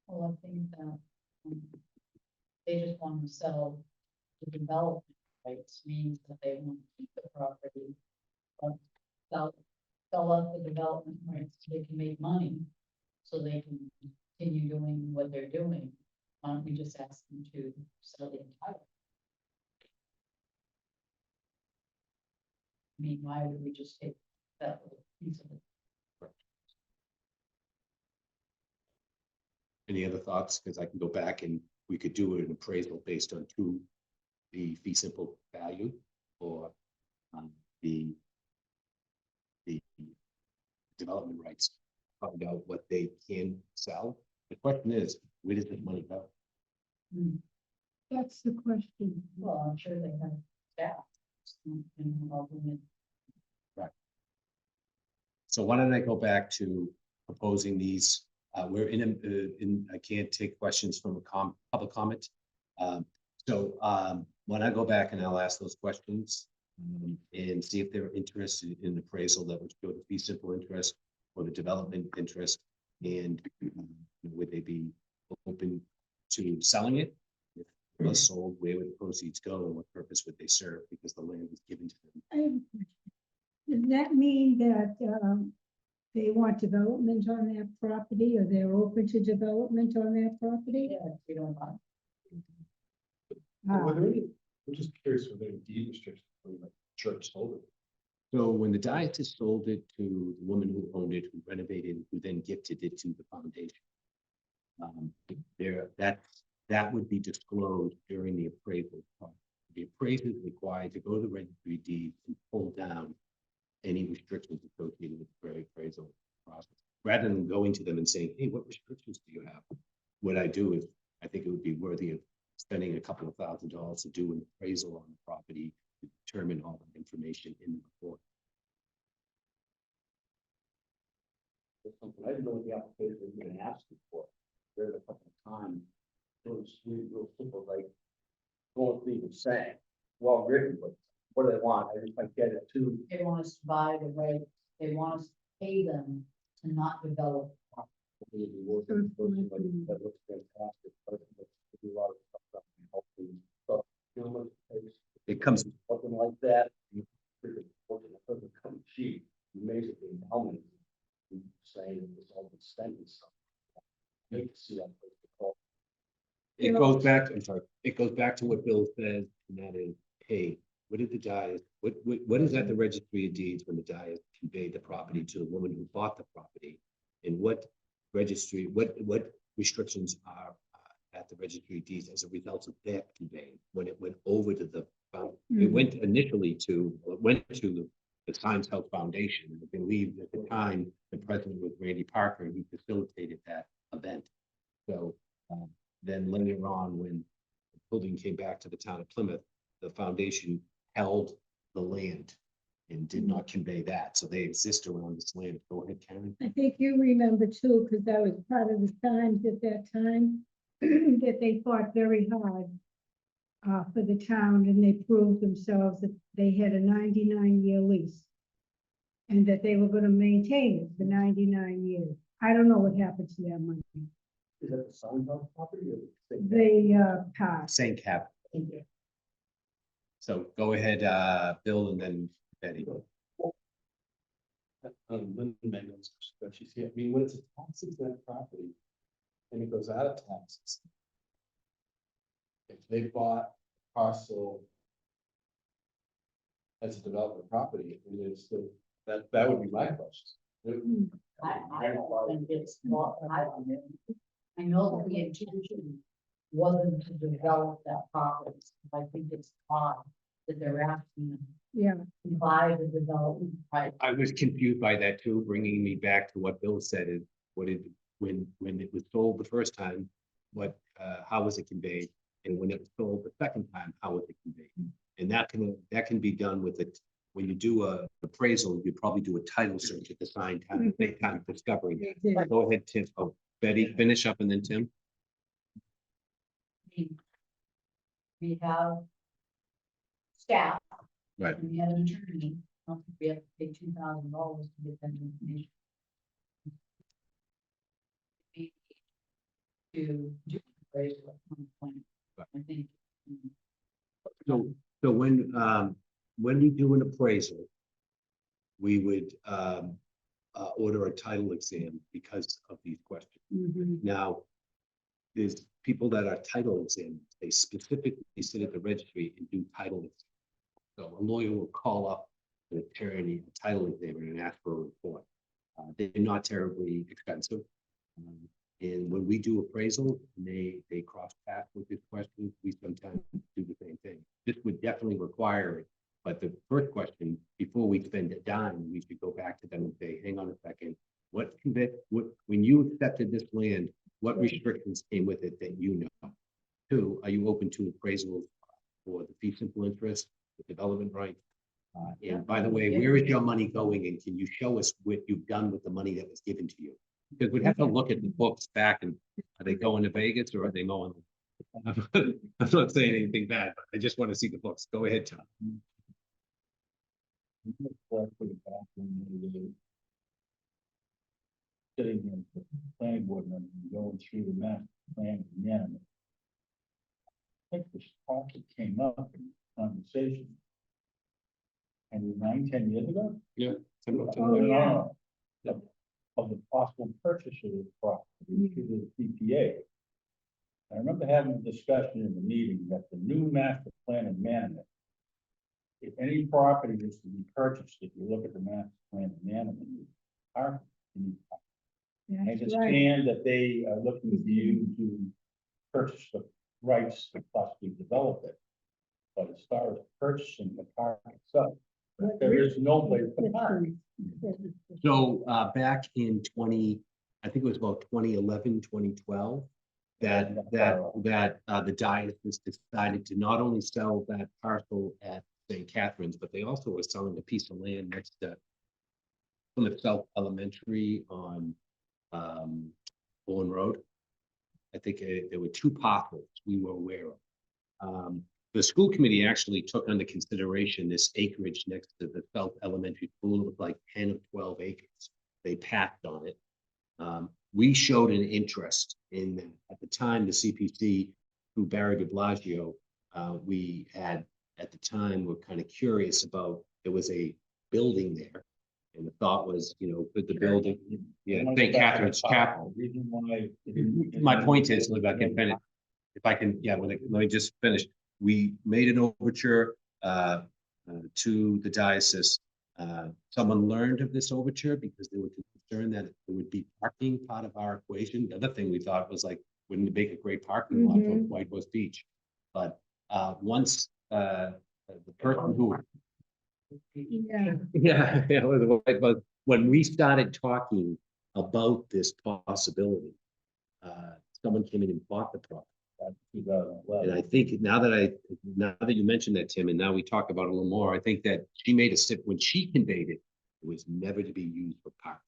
Well, I think that they just want to sell the development rights, means that they want to keep the property. But sell out the development rights so they can make money, so they can continue doing what they're doing. Why don't we just ask them to sell the entire? I mean, why would we just take that little piece of it? Any other thoughts? Because I can go back and we could do an appraisal based on the fee simple value or the development rights, find out what they can sell. The question is, where does the money go? That's the question. Well, I'm sure they have staff. Right. So why don't I go back to proposing these? We're in I can't take questions from a public comment. When I go back and I'll ask those questions and see if they're interested in appraisal that would show the fee simple interest or the development interest, and would they be open to selling it? If it was sold, where would the proceeds go and what purpose would they serve, because the land was given to them? I have a question. Does that mean that they want development on that property, or they're open to development on that property? Yeah, if we don't mind. Ah, Were there any, I'm just curious, were there any deed restrictions when the church sold it? So when the dietist sold it to the woman who owned it, who renovated, who then gifted it to the foundation. That would be disclosed during the appraisal. The appraiser is required to go to the registry of deeds and pull down any restrictions associated with the appraisal process. Rather than going to them and saying, hey, what restrictions do you have? What I do is, I think it would be worthy of spending a couple of $1,000s to do an appraisal on the property to determine all the information in the report. I didn't know what the application was gonna ask you for. Read it a couple of times. It was really real simple, like, going through the saying, well written, but what do they want? I just like get it too. They want us to buy the right, they want us to pay them to not develop. Maybe working for somebody that looks fantastic, but it's a lot of stuff that can help you. So, you know, It comes, something like that, you working a perfect come sheet, amazingly how many saying this all the spent and stuff. Hate to see that. it goes back, I'm sorry, it goes back to what Bill said, and that is, hey, what did the diet, what is at the registry of deeds when the diet conveyed the property to the woman who bought the property? And what registry, what restrictions are at the registry of deeds as a result of that conveying, when it went over to the, it went initially to, well, it went to the Science Health Foundation. And I believe at the time, the president was Randy Parker, and he facilitated that event. So then later on, when the building came back to the town of Plymouth, the foundation held the land and did not convey that. So they exist around this land. Go ahead, Karen. I think you remember too, because I was part of the Times at that time, that they fought very hard for the town, and they proved themselves that they had a 99-year lease and that they were going to maintain it for 99 years. I don't know what happened to that money. Is that the Sun Belt property or? They passed. Same cap. So go ahead, Bill, and then Betty. Linda Mangum's, but she's here. I mean, when it's a tax exempt property and it goes out of taxes. If they bought parcel as a development property, and it's still, that would be my question. I don't think it's not, I know that the intention wasn't to develop that property. I think it's odd that they're asking them Yeah, to buy the development right. I was confused by that too, bringing me back to what Bill said is what it, when it was sold the first time, how was it conveyed? And when it was sold the second time, how was it conveyed? And that can be done with it. When you do a appraisal, you probably do a title search at the same time of discovering. they did. Go ahead, Tim. Oh, Betty, finish up and then Tim. We have staff. Right. And we have an attorney. I don't think we have to pay $2,000 to get that information. We need to do appraisal at some point. I think. So when we do an appraisal, we would order a title exam because of these questions. Mhm. Now, there's people that are title examiners. They specifically sit at the registry and do title exams. So a lawyer will call up an attorney, a title examiner, and ask for a report. They're not terribly expensive. And when we do appraisal, and they cross paths with this question, we sometimes do the same thing. This would definitely require it. But the first question, before we spend a dime, we should go back to them and say, hang on a second, when you accepted this land, what restrictions came with it that you know? Two, are you open to appraisal for the fee simple interest, the development right? And by the way, where is your money going, and can you show us what you've done with the money that was given to you? Because we'd have to look at the books back, and are they going to Vegas or are they mowing? I'm not saying anything bad, but I just want to see the books. Go ahead, Tom. Sitting here, with the planning board member and going through the master plan again. I think this topic came up in conversation. And 9-10 years ago? Oh, yeah. Of the possible purchase of the property through the PPA. I remember having a discussion in the meeting that the new master plan amendment if any property is to be purchased, if you look at the master plan anatomy, parking, you need parking. I That's right. understand that they are looking for you to purchase the rights to possibly develop it. But as far as purchasing the park itself, there is no place to park. So back in I think it was about 2011, 2012, that the diocese decided to not only sell that parcel at St. Catherine's, but they also were selling a piece of land next to Plymouth South Elementary on Bourne Road. I think there were two parcels we were aware of. The school committee actually took under consideration this acreage next to the South Elementary School. It was like 10 or 12 acres. They passed on it. We showed an interest in that. At the time, the CPC, through Barry de Blasio, we had, at the time, were kind of curious about, there was a building there. And the thought was, could the building, St. Catherine's Chapel. Reason why. My point is, if I can finish, let me just finish. We made an overture to the diocese. Someone learned of this overture because they were concerned that there would be parking part of our equation. The other thing we thought was like, wouldn't it make a great parking lot for White Horse Beach? But once the person who but when we started talking about this possibility, someone came in and bought the property. And I think now that you mentioned that, Tim, and now we talk about it a little more, I think that she made a step when she conveyed it, it was never to be used for parking.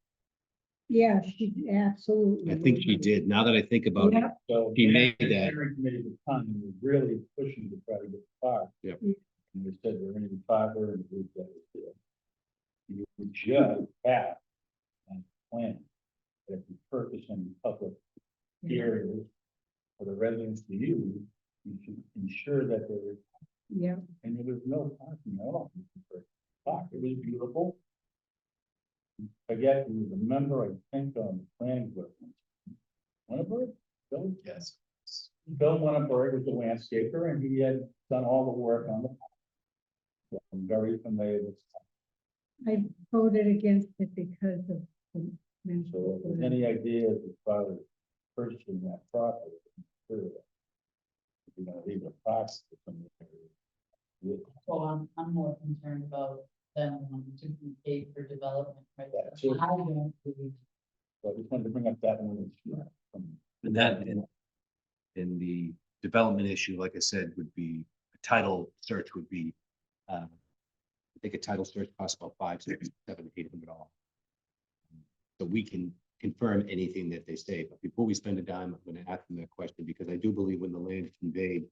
Yeah, she absolutely. I think she did. Now that I think about it, So He made the that. steering committee at the time was really pushing to try to get the park. Yep. And they said we're gonna be fiber and we that was there. You would just have a plan. If you purchase any public areas for the residents to use, you should ensure that there is, Yeah, and there was no parking at all. Park, it was beautiful. Forget, he was a member, I think, on the planning board. Winaberg? Bill? yes. Bill Winaberg was the landscaper and he had done all the work on the. So I'm very familiar with. I voted against it because of the. So if there's any ideas as far as purchasing that property, I'm sure that. If you're gonna leave a box for some area. Well, I'm more concerned about them wanting to be paid for development, right? That's it. I don't believe. So I just wanted to bring up that one. And that, in the development issue, like I said, would be, a title search would be, I think a title search costs about $500, $600, $700, $800. So we can confirm anything that they say, but before we spend a dime, I'm gonna ask them that question, because I do believe when the land is conveyed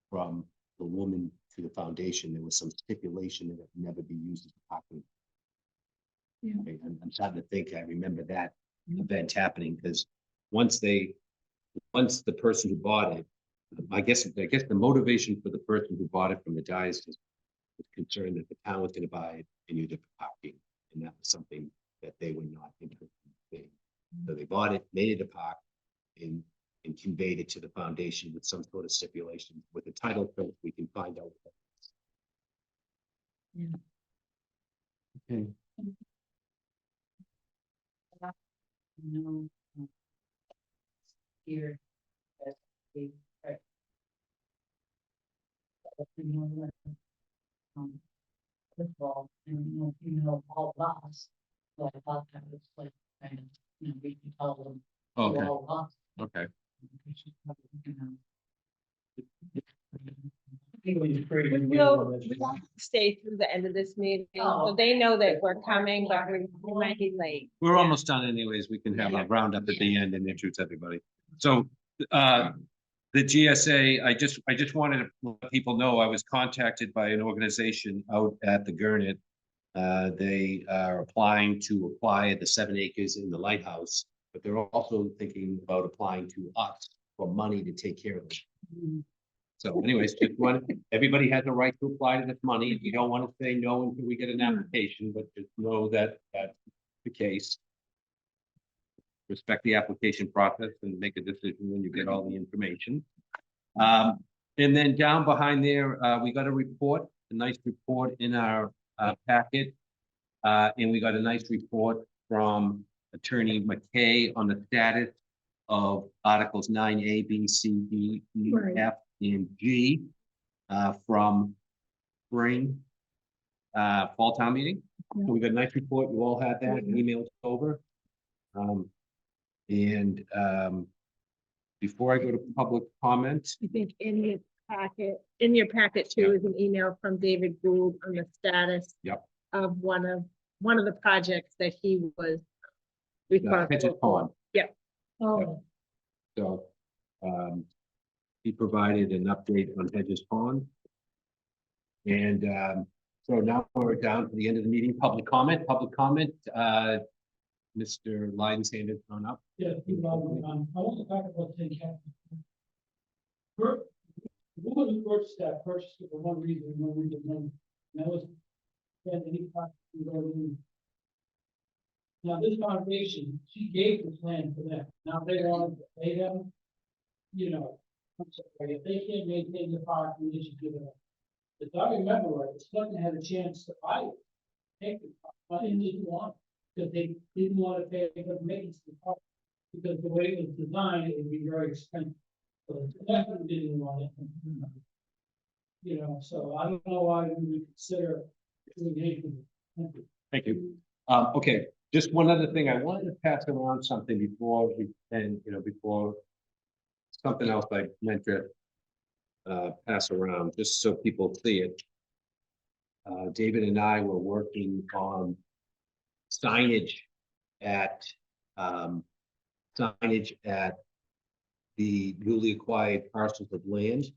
from the woman to the foundation, there was some stipulation that it never be used as parking. Yeah. Okay, I'm starting to think, I remember that event happening, because once the person who bought it, I guess the motivation for the person who bought it from the diocese was concerned that the town was gonna buy it and use it for parking, and that was something that they were not interested in doing. So they bought it, made it a park, and conveyed it to the foundation with some sort of stipulation. With the title search, we can find out. What that is. Okay. No. Here. That's the, right. First of all, all of us, so I thought that was like, kind of, we can tell them. Okay, All of us. okay. We'll stay through the end of this meeting, so they know that we're coming, but we might be late. We're almost done anyways. We can have a roundup at the end and introduce everybody. So, the GSA, I just wanted to let people know, I was contacted by an organization out at the Gurnett. They are applying to acquire the 7 acres in the lighthouse, but they're also thinking about applying to us for money to take care of it. So anyways, just everybody has a right to apply to this money. If you don't want to say no until we get an application, but just know that that's the case. Respect the application process and make a decision when you get all the information. And then down behind there, we got a report a nice report in our packet. And we got a nice report from Attorney McKay on the status of Articles 9A, B, C, D, E, Right. F, and G from spring fall town meeting. Yeah. So we got a nice report. You all had that emailed over. Before I go to public comment, I think in your packet too is an email from David Gould on the status. Yep. Of one of the projects that he was Hedges responsible for. Pond. Oh, So he provided an update on Hedges Pond. And so now we're down to the end of the meeting. Public comment. Mr. Lyden's hand is on up. Yeah, I want to talk about Tin Cap. The woman who purchased that purchased it for one reason, only. And that was. Then any cost to go in. Now, this foundation, she gave the plan for them. Now they want to pay them. You know, I'm sorry, if they can't maintain the park, they should give it up. If I remember right, the selectmen had a chance to buy it. Take it, but they didn't want, because they didn't want to pay for maintenance of the park. Because the way it was designed, it would be very expensive. So the selectmen didn't want it. You know, so I don't know why we would consider engaging. Thank you. Okay, just one other thing. I wanted to pass around something before we, and before something else I meant to pass around, just so people see it. David and I were working on signage at the newly acquired parcels of land.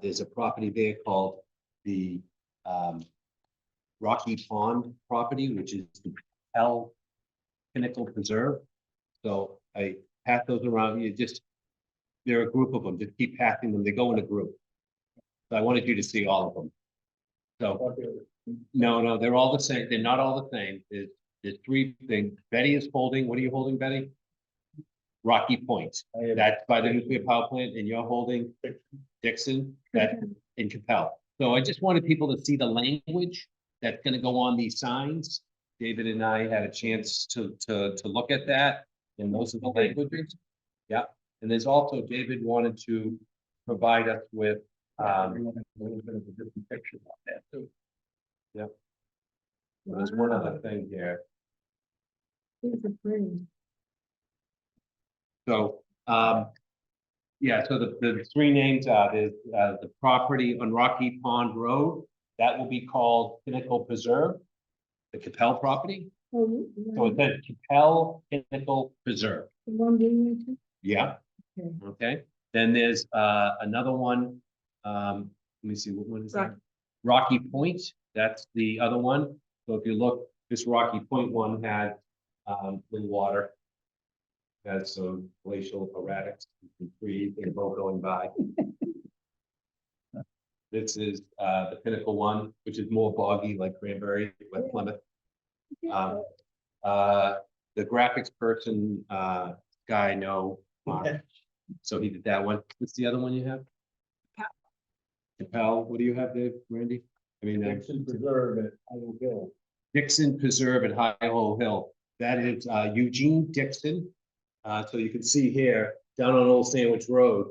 There's a property there called the Rocky Pond property, which is the L Pinnacle Preserve. So I pass those around. There are a group of them. Just keep passing them. They go in a group. So I wanted you to see all of them. So no, they're all the same. They're not all the same. There's three things. Betty is holding. What are you holding, Betty? Rocky Point. That's by the nuclear power plant, and you're holding Dixon. That's in Capel. So I just wanted people to see the language that's going to go on these signs. David and I had a chance to look at that, and those are the languages. Yeah, and there's also David wanted to provide us with a little bit of a different picture on that too. Yep. There's one other thing here. these are pretty. So, yeah, so the three names are, there's the property on Rocky Pond Road, that will be called Pinnacle Preserve, the Capel property. Oh, So it says Capel Pinnacle Preserve. the one we went to? Yeah. Okay. Okay. Then there's another one. Let me see, what one is that? Rocky. Rocky Point, that's the other one. So if you look, this Rocky Point one had the water. Has some glacial erratics, and trees and a boat going by. This is the Pinnacle one, which is more boggy like Cranberry, like Plymouth. The graphics person, guy, no, Mark. So he did that one. What's the other one you have? Capel, what do you have there, Randy? I mean, Dixon Preserve at Idle Hill. Dixon Preserve at High Hole Hill. That is Eugene Dixon. So you can see here, down on Old Sandwich Road,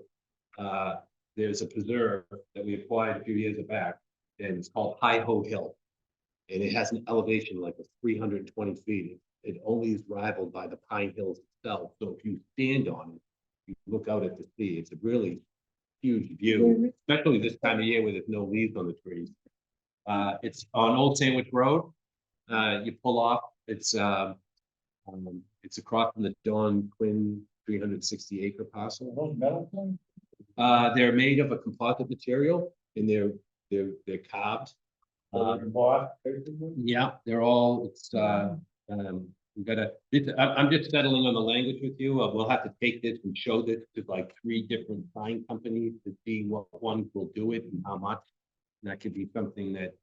there's a preserve that we acquired a few years back, and it's called High Ho Hill. And it has an elevation like of 320 feet. It only is rivaled by the Pine Hills itself. So if you stand on it, you look out at the sea. It's a really huge view, especially this time of year where there's no leaves on the trees. It's on Old Sandwich Road. You pull off, it's across from the Don Quinn 360 acre parcel. Those metal things? They're made of a composite material, and they're carved. Bought, basically? Yeah, they're all, we gotta, I'm just settling on the language with you. We'll have to take this and show this to like 3 different sign companies to see what ones will do it and how much. And that could be something that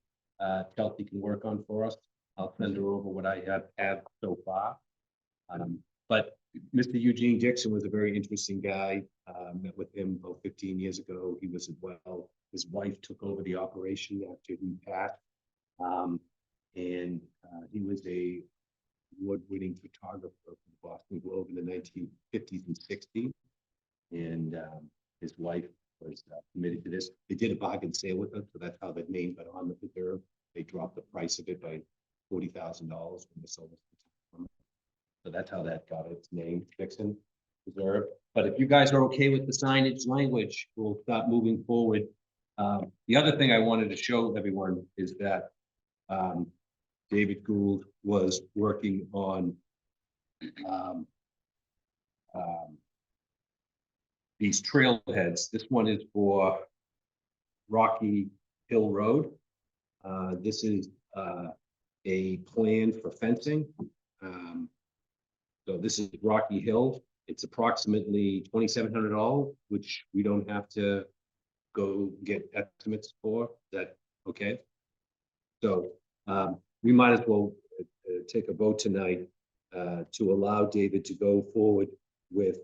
Chelsea can work on for us. I'll send her over what I have so far. But Mr. Eugene Dixon was a very interesting guy. Met with him about 15 years ago. He was well. His wife took over the operation after he passed. And he was a award-winning photographer for the Boston Globe in the 1950s and 60s. And his wife was committed to this. They did a bargain sale with him, so that's how the name got on the preserve. They dropped the price of it by $40,000 when they sold it. So that's how that got its name, Dixon Preserve. But if you guys are okay with the signage language, we'll start moving forward. The other thing I wanted to show everyone is that David Gould was working on these trailheads. This one is for Rocky Hill Road. This is a plan for fencing. So this is Rocky Hill. It's approximately $2,700, which we don't have to go get estimates for. Is that okay? So we might as well take a vote tonight to allow David to go forward with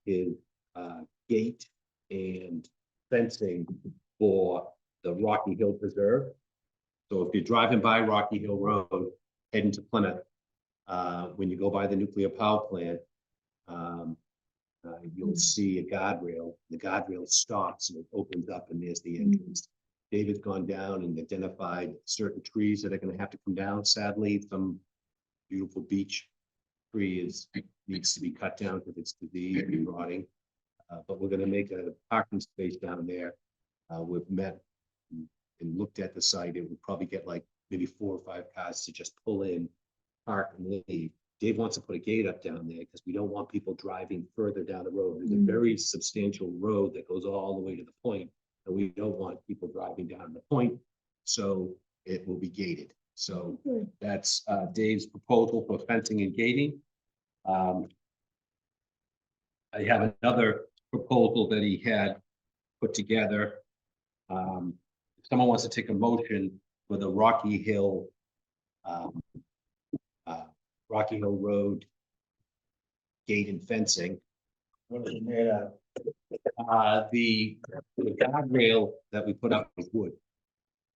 his gate and fencing for the Rocky Hill Preserve. So if you're driving by Rocky Hill Road, heading to Plymouth, when you go by the nuclear power plant, you'll see a guardrail. The guardrail stops and it opens up, and there's the entrance. David's gone down and identified certain trees that are going to have to come down. Sadly, some beautiful beech tree needs to be cut down because it's diseased and rotting. But we're going to make a parking space down there. We've met and looked at the site. It would probably get like maybe 4 or 5 cars to just pull in, park, and leave. Dave wants to put a gate up down there because we don't want people driving further down the road. There's a very substantial road that goes all the way to the point, and we don't want people driving down the point. So it will be gated. So that's Dave's proposal for fencing and gating. I have another proposal that he had put together. If someone wants to take a motion for the Rocky Hill Road gate and fencing. What is it made out of? The guardrail that we put up was wood.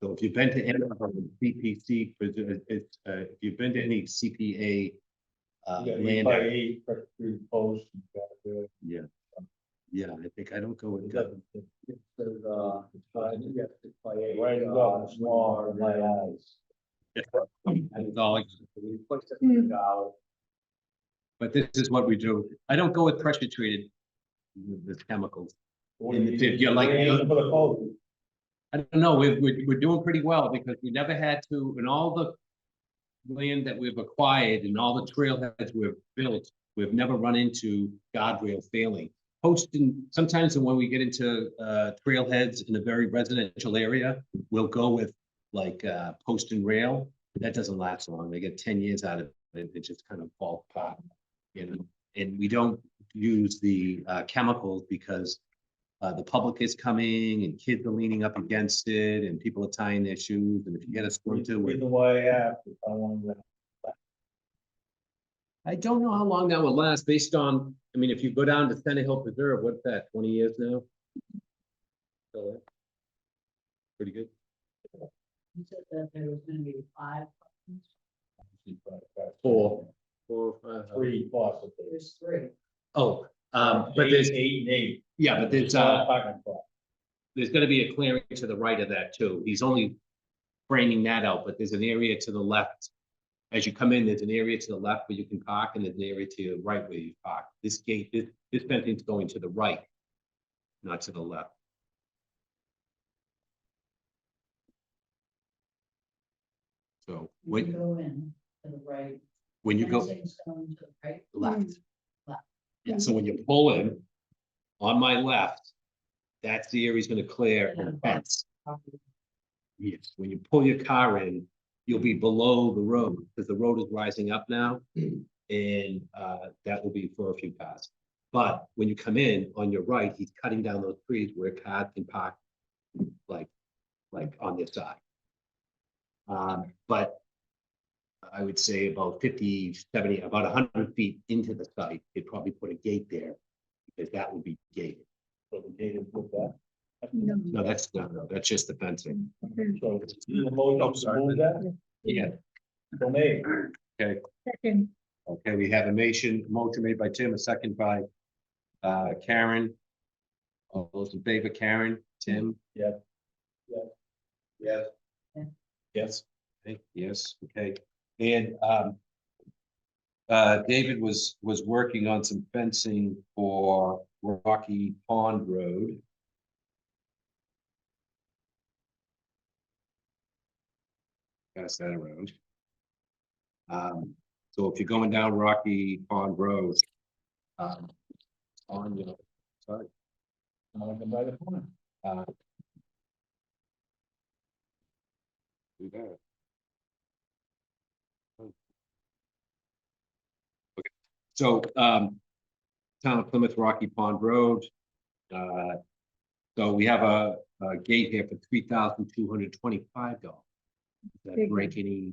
So if you've been to any of the CPC, if you've been to any CPA land, 8x8, cut through posts, you gotta do it. yeah, I think I don't go with It that. doesn't- it says, Way to go, small, in my eyes. That's all But this is what we do. I don't go with pressure treated with chemicals. What In do the tip, you're like- what do you use for the post? I don't know, we're doing pretty well because we never had to, in all the land that we've acquired and all the trailheads we've built, we've never run into guardrail failing. Posting, sometimes when we get into trailheads in a very residential area, we'll go with like post and rail. That doesn't last long. They get 10 years out of it. It just kind of falls apart, you know. And we don't use the chemicals because the public is coming and kids are leaning up against it and people are tying their shoes. And if you get a splinter with, Either way, I want to. I don't know how long that will last based on, I mean, if you go down to Center Hill Preserve, what's that, 20 years now? Still there? Pretty good. You said that there was gonna be 5. Four or five. 3 possibly. There's 3. Oh, but there's, 8 and 8. yeah, but there's Parking spot. gonna be a clearing to the right of that too. He's only framing that out, but there's an area to the left. As you come in, there's an area to the left where you can park and there's an area to your right where you park. This gate, this fencing's going to the right, not to the left. So When you go in to the right. when you go fencing's going to the right. left. Left. Yeah, so when you pull in on my left, that's the area he's gonna clear and fence. Yes, when you pull your car in, you'll be below the road because the road is rising up now. And that will be for a few cars. But when you come in on your right, he's cutting down those trees where cars can park like on this side. But I would say about 50, 70, about 100 feet into the site, they'd probably put a gate there, because that would be gated. So the gate is with that. No. No, that's just the fencing. So the motion to move that, Yeah. so made. Okay, Second, okay, we have a motion made by Tim, a second by Karen. All those in favor, Karen, Tim? Yeah. Yes. Yes. Okay, yes, okay. And David was working on some fencing for Rocky Pond Road. Pass that around. So if you're going down Rocky Pond Road, on your, sorry, Now I can buy the corner. do that. Okay, so town of Plymouth, Rocky Pond Road. So we have a gate here for $3,225. Does that Big break any?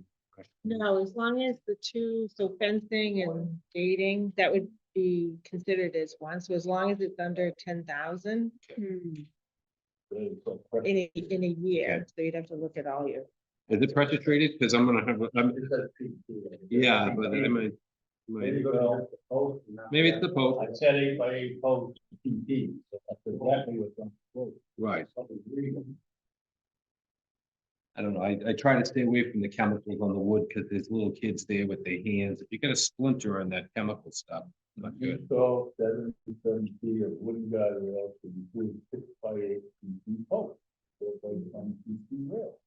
No, as long as the two, so fencing and gating, that would be considered as one. So as long as it's under 10,000 in a year, so you'd have to look at all your. Is it pressure treated? Because I'm gonna have, yeah, but I might. Maybe go to the post. Maybe it's the post. I said 8x8 post TP, so that's exactly what's on the quote. Right. I don't know. I try to stay away from the chemicals on the wood because there's little kids there with their hands. If you get a splinter on that chemical stuff, not good. So 7 feet of wooden guardrail to include 6x8 TP post. 4x1 TP rail.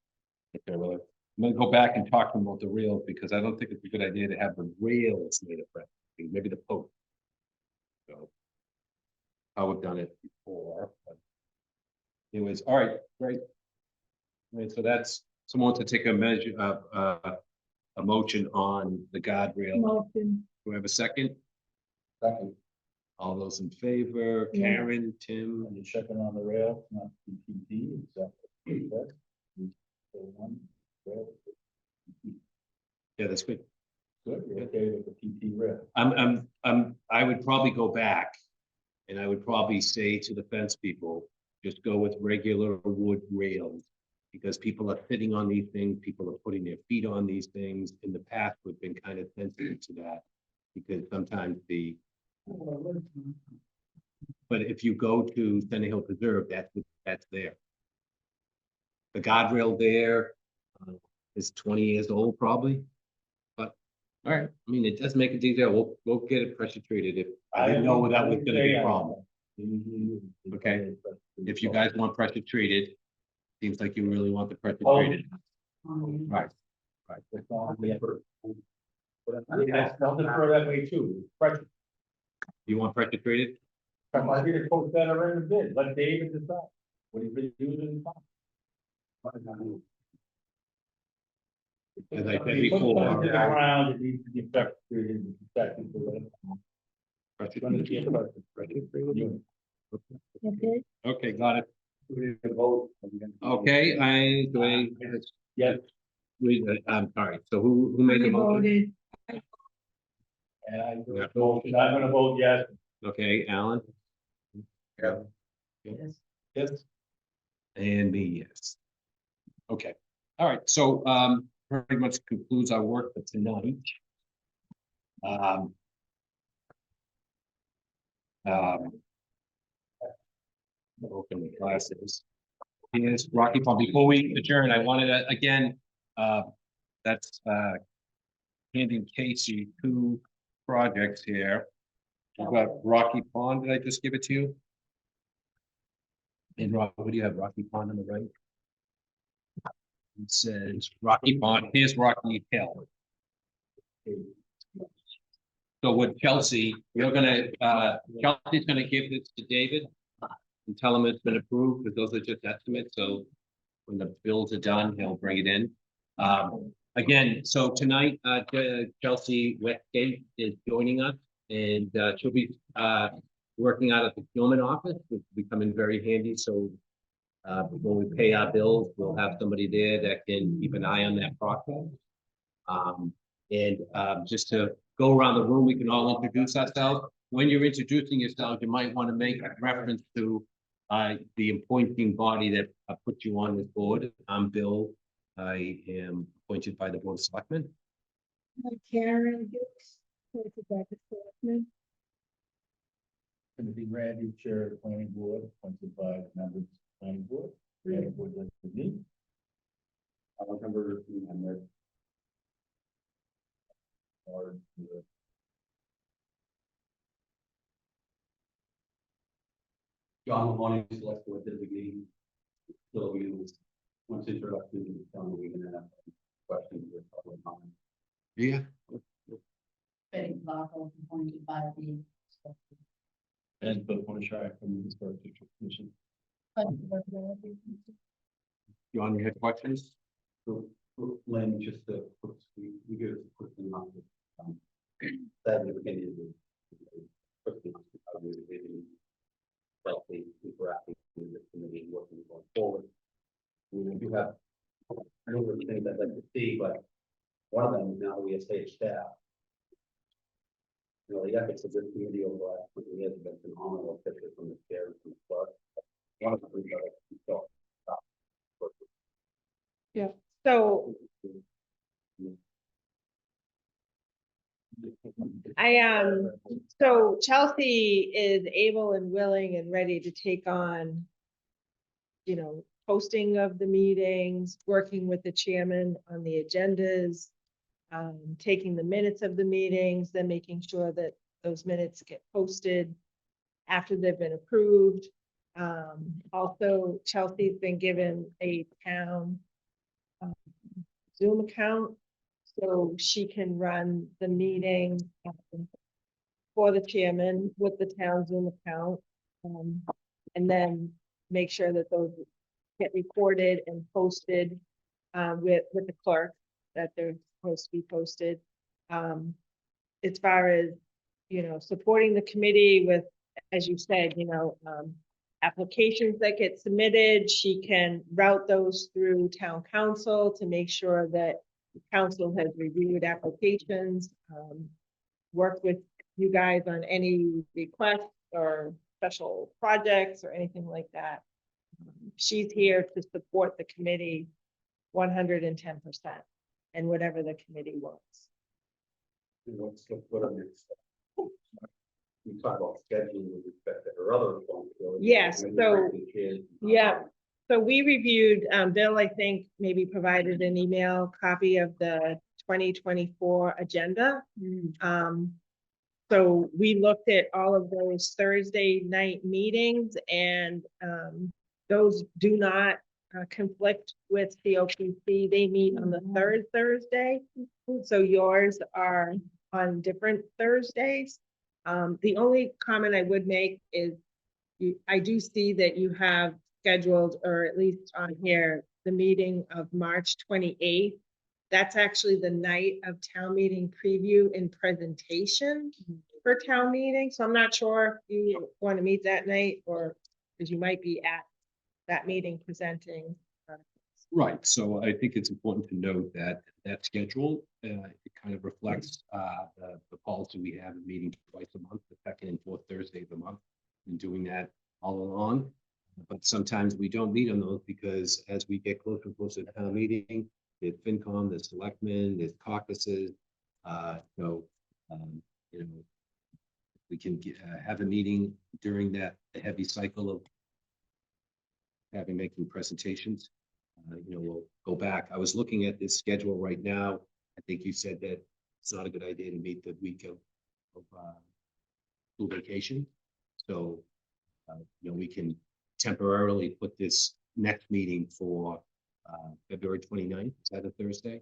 Okay, well, I'm gonna go back and talk to them about the rails because I don't think it's a good idea to have the rails made of pressure. Maybe the post. So I would have done it before. But anyways, all right, great. Right, so that's someone to take a measure of a motion on the guardrail. motion, Do we have a second? Second. All those in favor, Yeah. Karen, Tim, And you're checking on the rail, not TPD, is that what you said? So one rail. yeah, that's good. Good, you're okay with the TP rail. I would probably go back and I would probably say to the fence people, just go with regular wood rails. Because people are sitting on these things, people are putting their feet on these things. In the past, we've been kind of sensitive to that. Because sometimes but if you go to Center Hill Preserve, that's there. The guardrail there is 20 years old probably. But, all right, I mean, it does make it easier. We'll get it pressure treated if I didn't know that was gonna be a problem. Okay. If you guys want pressure treated, seems like you really want the pressure treated. Right. Right. I'll defer that way too. Pressure. You want pressure treated? I think it's post that around the bid, let David decide. What he's been using. As I said He puts before. something around, it needs to be pressure protected. Pressure Gonna be a treated. pressure treated. okay, Okay, got it. Vote. Okay, Yes, I'm sorry. So who made the I motion? voted, and I'm gonna vote yes. Okay, Alan? Yeah. Yes. Yes. And me, yes. Okay, all right, so pretty much concludes our work for tonight. Open the classes. Here's Rocky Pond. Before we adjourn, I wanted to, again, that's handing Casey 2 projects here. We've got Rocky Pond. Did I just give it to you? And Rock, what do you have? Rocky Pond on the right? It says Rocky Pond. Here's Rocky Hill. So with Chelsea, you're gonna, Chelsea's gonna give this to David and tell him it's been approved, because those are just estimates, so when the bills are done, he'll bring it in. Again, so tonight, Chelsea Westgate is joining us, and she'll be working out of the procurement office, which will be coming very handy, so before we pay our bills, we'll have somebody there that can keep an eye on that process. And just to go around the room, we can all introduce ourselves. When you're introducing yourself, you might want to make a reference to the appointing body that put you on this board. I'm Bill. I am appointed by the Board of Selectmen. Karen Dukes, appointed by the selectmen. Timothy Randy, Chair of the Planning Board, appointed by the members of the Planning Board. Planning Board like to meet. I'll remember and that. Or. John Mahoney, select board at the beginning. So we once introduction, tell me we can have questions or public comment. Yeah. Betty Clark, appointed by the. And Bill Winshire from the Historic District Commission. John, you had questions? So, Lynn, just to, we give us a quick thing on this. That the beginning of the. Quick thing on how we really felt the interacting with the committee and working going forward. We do have a number of things I'd like to see, but one of them is now we have state staff. You know, the ethics of this committee over the last 20 years have been phenomenal, especially from the chair and from the clerk. One of the things that I felt. So so Chelsea is able and willing and ready to take on, you know, posting of the meetings, working with the chairman on the agendas, taking the minutes of the meetings, then making sure that those minutes get posted after they've been approved. Also, Chelsea's been given a town Zoom account, so she can run the meeting for the chairman with the town Zoom account. And then make sure that those get recorded and posted with the clerk, that they're supposed to be posted. As far as, you know, supporting the committee with, as you said, you know, applications that get submitted, she can route those through town council to make sure that council has reviewed applications, work with you guys on any requests or special projects or anything like that. She's here to support the committee 110% and whatever the committee wants. What are next steps? We talk about scheduling with respect to her other responsibilities. Yes, When so- you bring the kids, Yeah. So we reviewed, Bill, I think, maybe provided an email copy of the 2024 agenda. So we looked at all of those Thursday night meetings, and those do not conflict with COPC. They meet on the third Thursday. So yours are on different Thursdays. The only comment I would make is I do see that you have scheduled, or at least on here, the meeting of March 28th. That's actually the night of town meeting preview and presentation for town meeting. So I'm not sure if you want to meet that night, or because you might be at that meeting presenting. Right, so I think it's important to note that that schedule, it kind of reflects the policy we have of meeting twice a month, the second and fourth Thursday of the month, and doing that all along. But sometimes we don't meet on those because as we get closer and closer to town meeting, there's FinCom, there's selectmen, there's caucuses. You know, we can have a meeting during that heavy cycle of making presentations. You know, we'll go back. I was looking at this schedule right now. I think you said that it's not a good idea to meet the week of school vacation. So, you know, we can temporarily put this next meeting for February 29th. Is that a Thursday?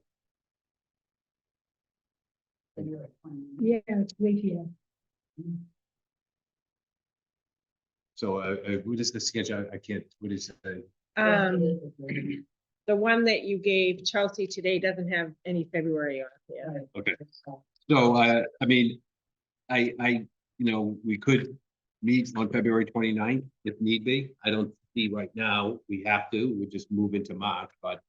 Yeah, it's right here. So what is the schedule? I can't, what is it? The one that you gave Chelsea today doesn't have any February on it. Yeah. Okay. So, I mean, you know, we could meet on February 29th if need be. I don't see right now we have to, we just move into March, but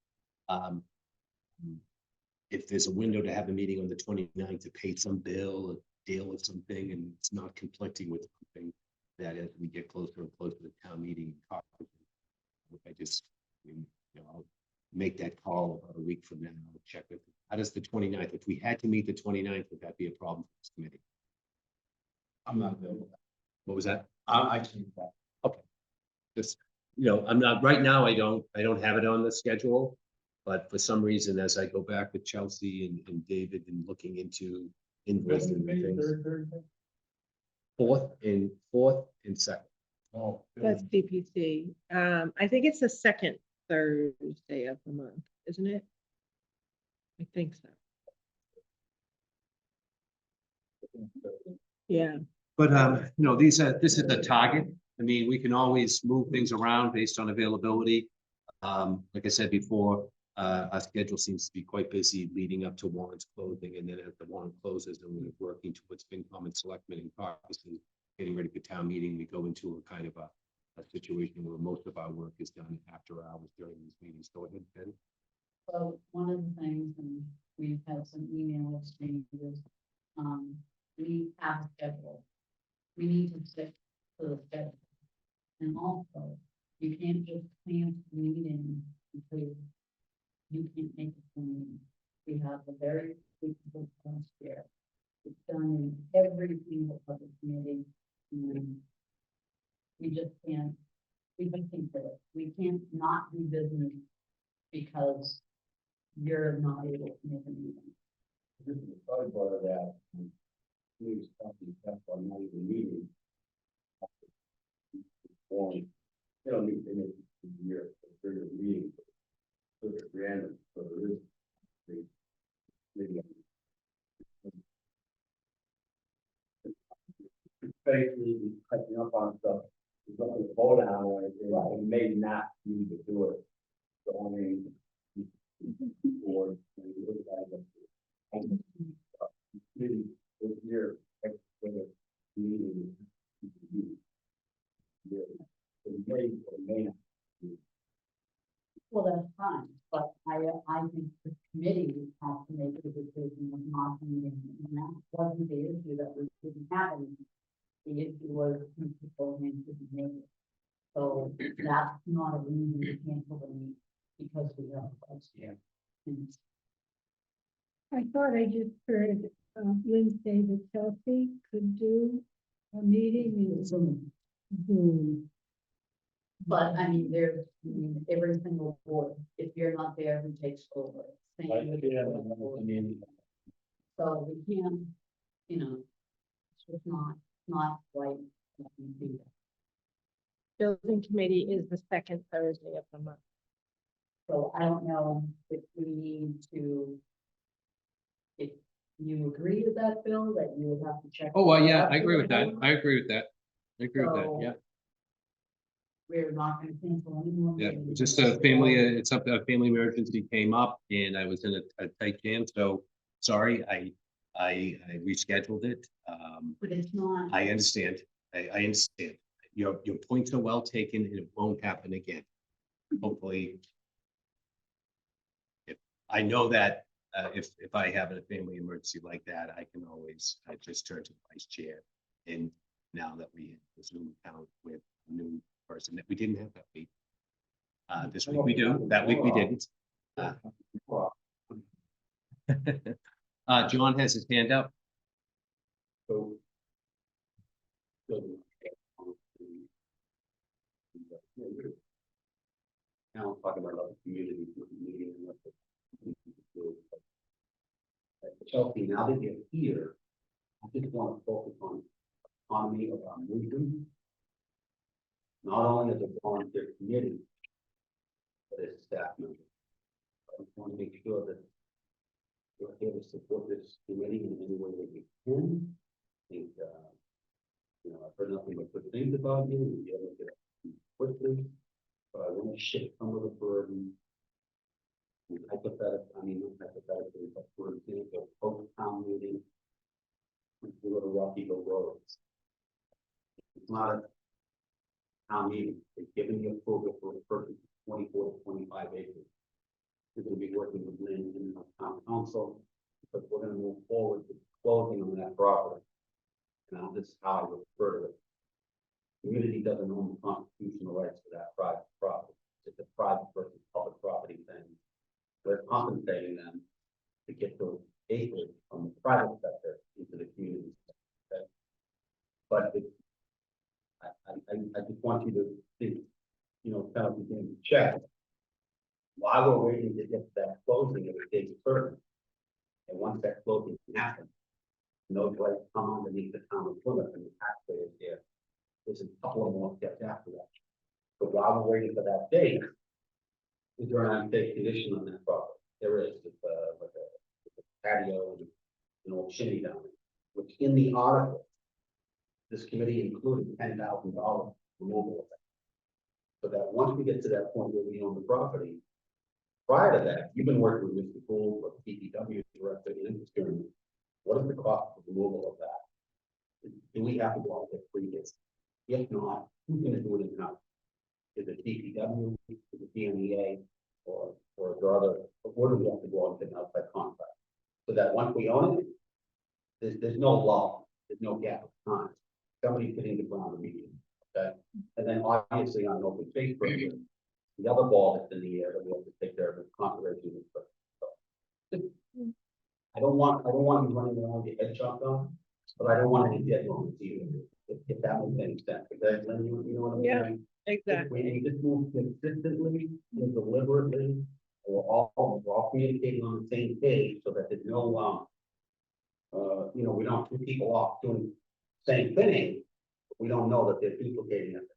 if there's a window to have a meeting on the 29th to pay some bill, or deal with something, and it's not conflicting with something, that as we get closer and closer to town meeting, talk with them. I just, I mean, you know, I'll make that call about a week from now. I'll check with, how does the 29th, if we had to meet the 29th, would that be a problem for this committee? I'm not available. What was that? I can, Just, you know, I'm not, right now, I don't have it on the schedule. But for some reason, as I go back with Chelsea and David and looking into invoicing and things, fourth and second. Oh. That's DPC. I think it's the second Thursday of the month, isn't it? I think so. Yeah. But, you know, this is the target. I mean, we can always move things around based on availability. Like I said before, our schedule seems to be quite busy leading up to warrants closing, and then as the warrant closes, and we're working towards FinCom and selectmen and caucus, getting ready for town meeting, we go into a kind of a situation where most of our work is done after hours during these meetings. Go ahead, Ben. So one of the things, and we've had some email exchanges, we have a schedule. We need to stick to the schedule. And also, you can't just plan the meeting because you can't make it for me. We have a very flexible last year. It's done in every single public committee. And we just can't do it. We can't not do business because you're not able to make a meeting. this is probably part of that. Please, company, that's why I'm not even meeting. They don't need to make a year, for your meeting. So it's random, so there is. Maybe. Basically, catching up on stuff, there's nothing to vote on or anything, like, it may not need to do it. So I mean. Board, and we look at it, and, maybe this year, meeting. Yeah, it may not. Well, that's fine, but I think the committee has to make the decision of not meeting, and that wasn't the issue that we didn't have any. The issue was people who couldn't make it. So that's not a reason to cancel the meeting because we have a budget. Yeah. And I thought I just heard Lynn say that Chelsea could do a meeting in Zoom. But I mean, every single board, if you're not there, who takes over? Same with the select board. So we can't, you know, it's just not right. that we do that. Building committee is the second Thursday of the month. So I don't know if we need to, if you agree with that, Bill, that you would have to check. Oh, well, yeah, out I agree with that. the I agree with that. I agree with that, So- yeah. We're not gonna cancel any more. Yeah, meetings. just a family, it's something, a family emergency came up and I was in a tight jam, so sorry, I rescheduled it. But it's not, I understand, I understand. Your points are well taken and it won't happen again. Hopefully. If, I know that, if I have a family emergency like that, I can always, just turn to the vice chair. And now that we have the Zoom account with a new person that we didn't have that week. This week we do, that week we didn't. John has his hand up. So. Now I'm talking about the community. Chelsea, now that you're here, I just want to focus on autonomy of our movement. Not only as a volunteer committee, but as a staff member. I just want to make sure that we're here to support this committee in any way that we can. I think, you know, I've heard nothing but good things about you, and you're able to get it quickly, but I want to shift some of the burden. Hypothetical, I mean, not hypothetically, but for example, post-town meeting, we go to Rocky Hill Roads. It's not a town meeting, they've given the approval for a purchase of 24 to 25 acres. we're gonna be working with Lynn and the town council, because we're gonna move forward with closing on that property. Now, this is how I refer to it. Community doesn't own the constitutional rights to that private property. It's a private versus public property thing. We're compensating them to get those acres from the private sector into the community. Okay? But I just want you to think, kind of begin to check. While we're waiting to get to that closing of the date certain, and once that closing happens, those rights come underneath the town of Plymouth and the taxpayers there. There's a couple of more steps after that. So while we're waiting for that date, is there an unsafe condition on that property? There is, it's like a patio and an old chimney down there, which in the article, this committee included $10,000 removal of that. So that once we get to that point where we own the property, prior to that, you've been working with Mr. Gould, or DPW director, and Mr. What is the cost of removal of that? Do we have to go out and get free bids? If not, who's gonna do it in-house? Is it DPW, is it DMEA, or the other, or do we have to go out and get an outside contract? So that once we own it, there's no law, there's no gap of time. Somebody's hitting the ground immediately, okay? And then obviously on an open space program, the other ball that's in the air that we have to take care of is conservation. I don't want you running around your head chopped off, but I don't want any dead moments either, if that makes any sense, because Lynn, you know what I'm Yeah. saying? Exactly. When you just move consistently and deliberately, we're all communicating on the same page, so that there's no, we don't two people off doing the same thing, we don't know that they're duplicating it.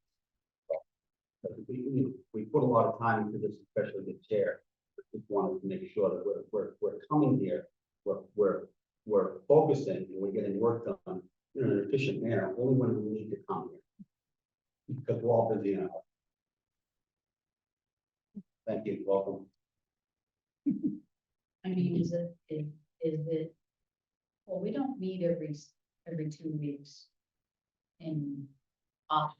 But we put a lot of time into this, especially the chair. Just wanted to make sure that we're coming here, we're focusing and we're getting work done in an efficient manner, only when we need to come here. Because we're all busy now. Thank you, welcome. I mean, is it, well, we don't meet every 2 weeks in off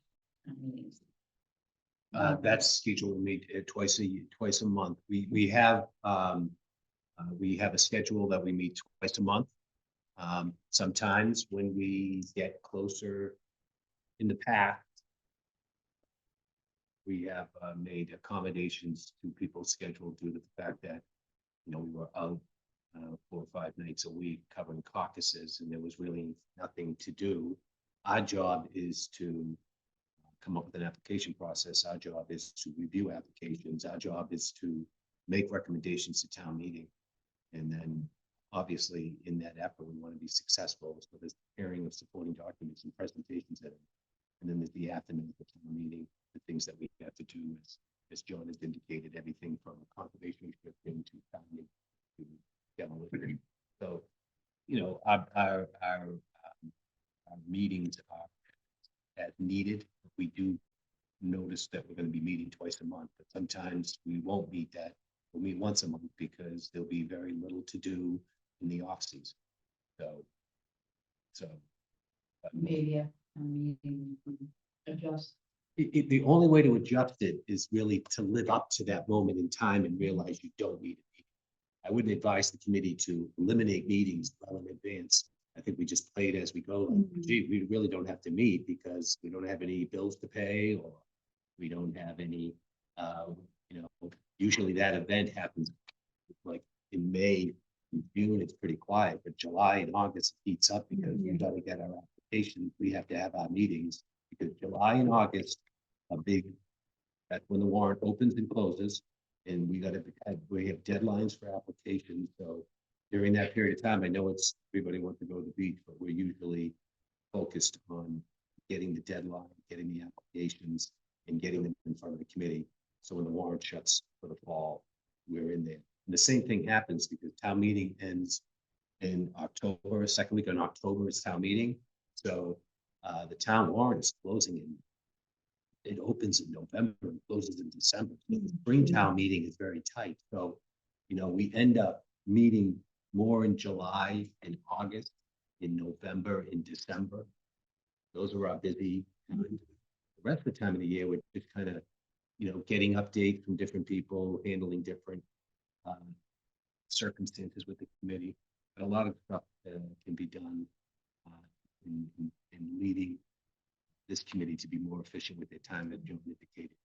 meetings. That's scheduled to meet twice a month. We have a schedule that we meet twice a month. Sometimes when we get closer in the past, we have made accommodations to people's schedule due to the fact that, we were out 4 or 5 nights a week covering caucuses, and there was really nothing to do. Our job is to come up with an application process. Our job is to review applications. Our job is to make recommendations to town meeting. And then obviously in that effort, we want to be successful. So there's preparing of supporting documents and presentations. And then there's the afternoon of the town meeting, the things that we have to do as John has indicated, everything from conservation restriction to founding to demolition. So, our meetings are as needed. We do notice that we're going to be meeting twice a month, but sometimes we won't meet that. We'll meet once a month because there'll be very little to do in the off season. So. Maybe a meeting adjust. The only way to adjust it is really to live up to that moment in time and realize you don't need a meeting. I wouldn't advise the committee to eliminate meetings well in advance. I think we just play it as we go. Gee, we really don't have to meet because we don't have any bills to pay, or we don't have any, usually that event happens like in May, in June, it's pretty quiet, but July and August heats up because we got to get our applications. We have to have our meetings because July and August are big. That's when the warrant opens and closes, and we have deadlines for applications. So during that period of time, I know everybody wants to go to the beach, but we're usually focused on getting the deadline, getting the applications, and getting them in front of the committee. So when the warrant shuts for the fall, we're in there. And the same thing happens because town meeting ends in October, second week in October is town meeting. So the town warrant is closing it opens in November and closes in December. So the spring town meeting is very tight. So, we end up meeting more in July and August, in November and December. Those are our busy times. The rest of the time of the year, we're just kind of, getting updates from different people, handling different circumstances with the committee, but a lot of stuff can be done in leading this committee to be more efficient with their time that Joe indicated.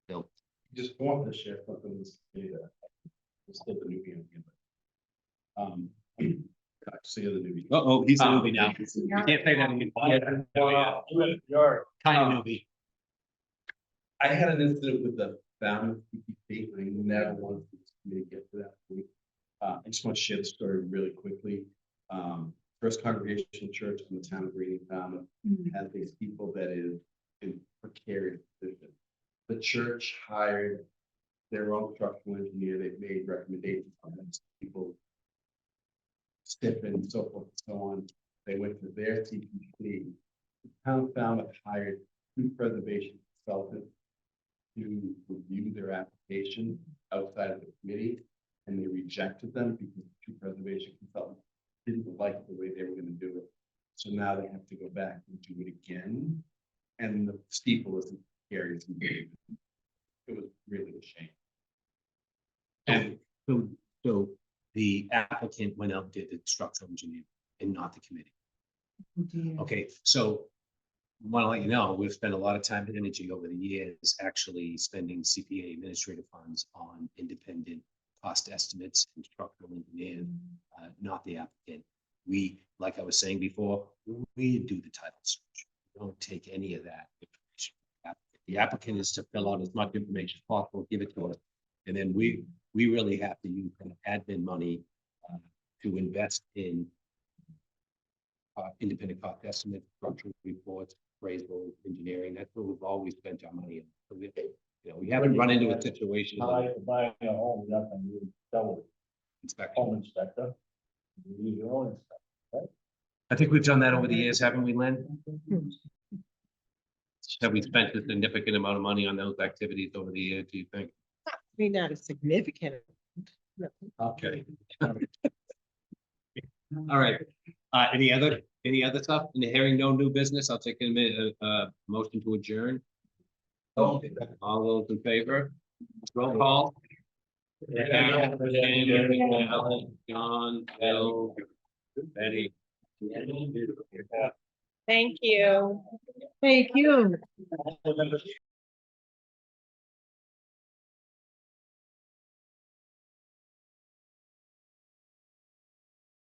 Bill, Just want to share something with this committee that I'm still the newbie on here, but see the newbie. oh, he's a newbie now. You You can't say that again. You're Kind of newbie. I had an incident with the Falmouth PPP, and I never wanted this committee to get to that point. I just want to share the story really quickly. First Congregational Church in the town of Green, Falmouth, has these people that is in precarious position. The church hired their own structural engineer. They've made recommendations on these people, Stiffen and so forth and so on. They went to their CPC. The town of Falmouth hired 2 preservation consultants to review their application outside of the committee, and they rejected them because the 2 preservation consultants didn't like the way they were going to do it. So now they have to go back and do it again, and the steeple isn't scary as it was really a shame. And so the applicant went out and did the structural engineering and not the committee. Okay, so want to let you know, we've spent a lot of time and energy over the years actually spending CPA administrative funds on independent cost estimates and structural engineers, not the applicant. We, like I was saying before, we do the title search. We don't take any of that information. The applicant is to fill out as much information as possible, give it to us. And then we really have to use kind of admin money to invest in independent cost estimates, structural reports, appraisal, engineering. That's what we've always spent our money on. So we haven't run into a situation like buying a home, you're not gonna use double inspection. home inspector. You use your own inspector. I think we've done that over the years, haven't we, Lynn? Have we spent a significant amount of money on those activities over the years, do you think? Maybe not a significant. Okay. All right. Any other stuff? In the hearing, no new business. I'll take a minute, motion to adjourn. All those in favor? Roll call. John, Bill, Betty. Thank you. Thank you.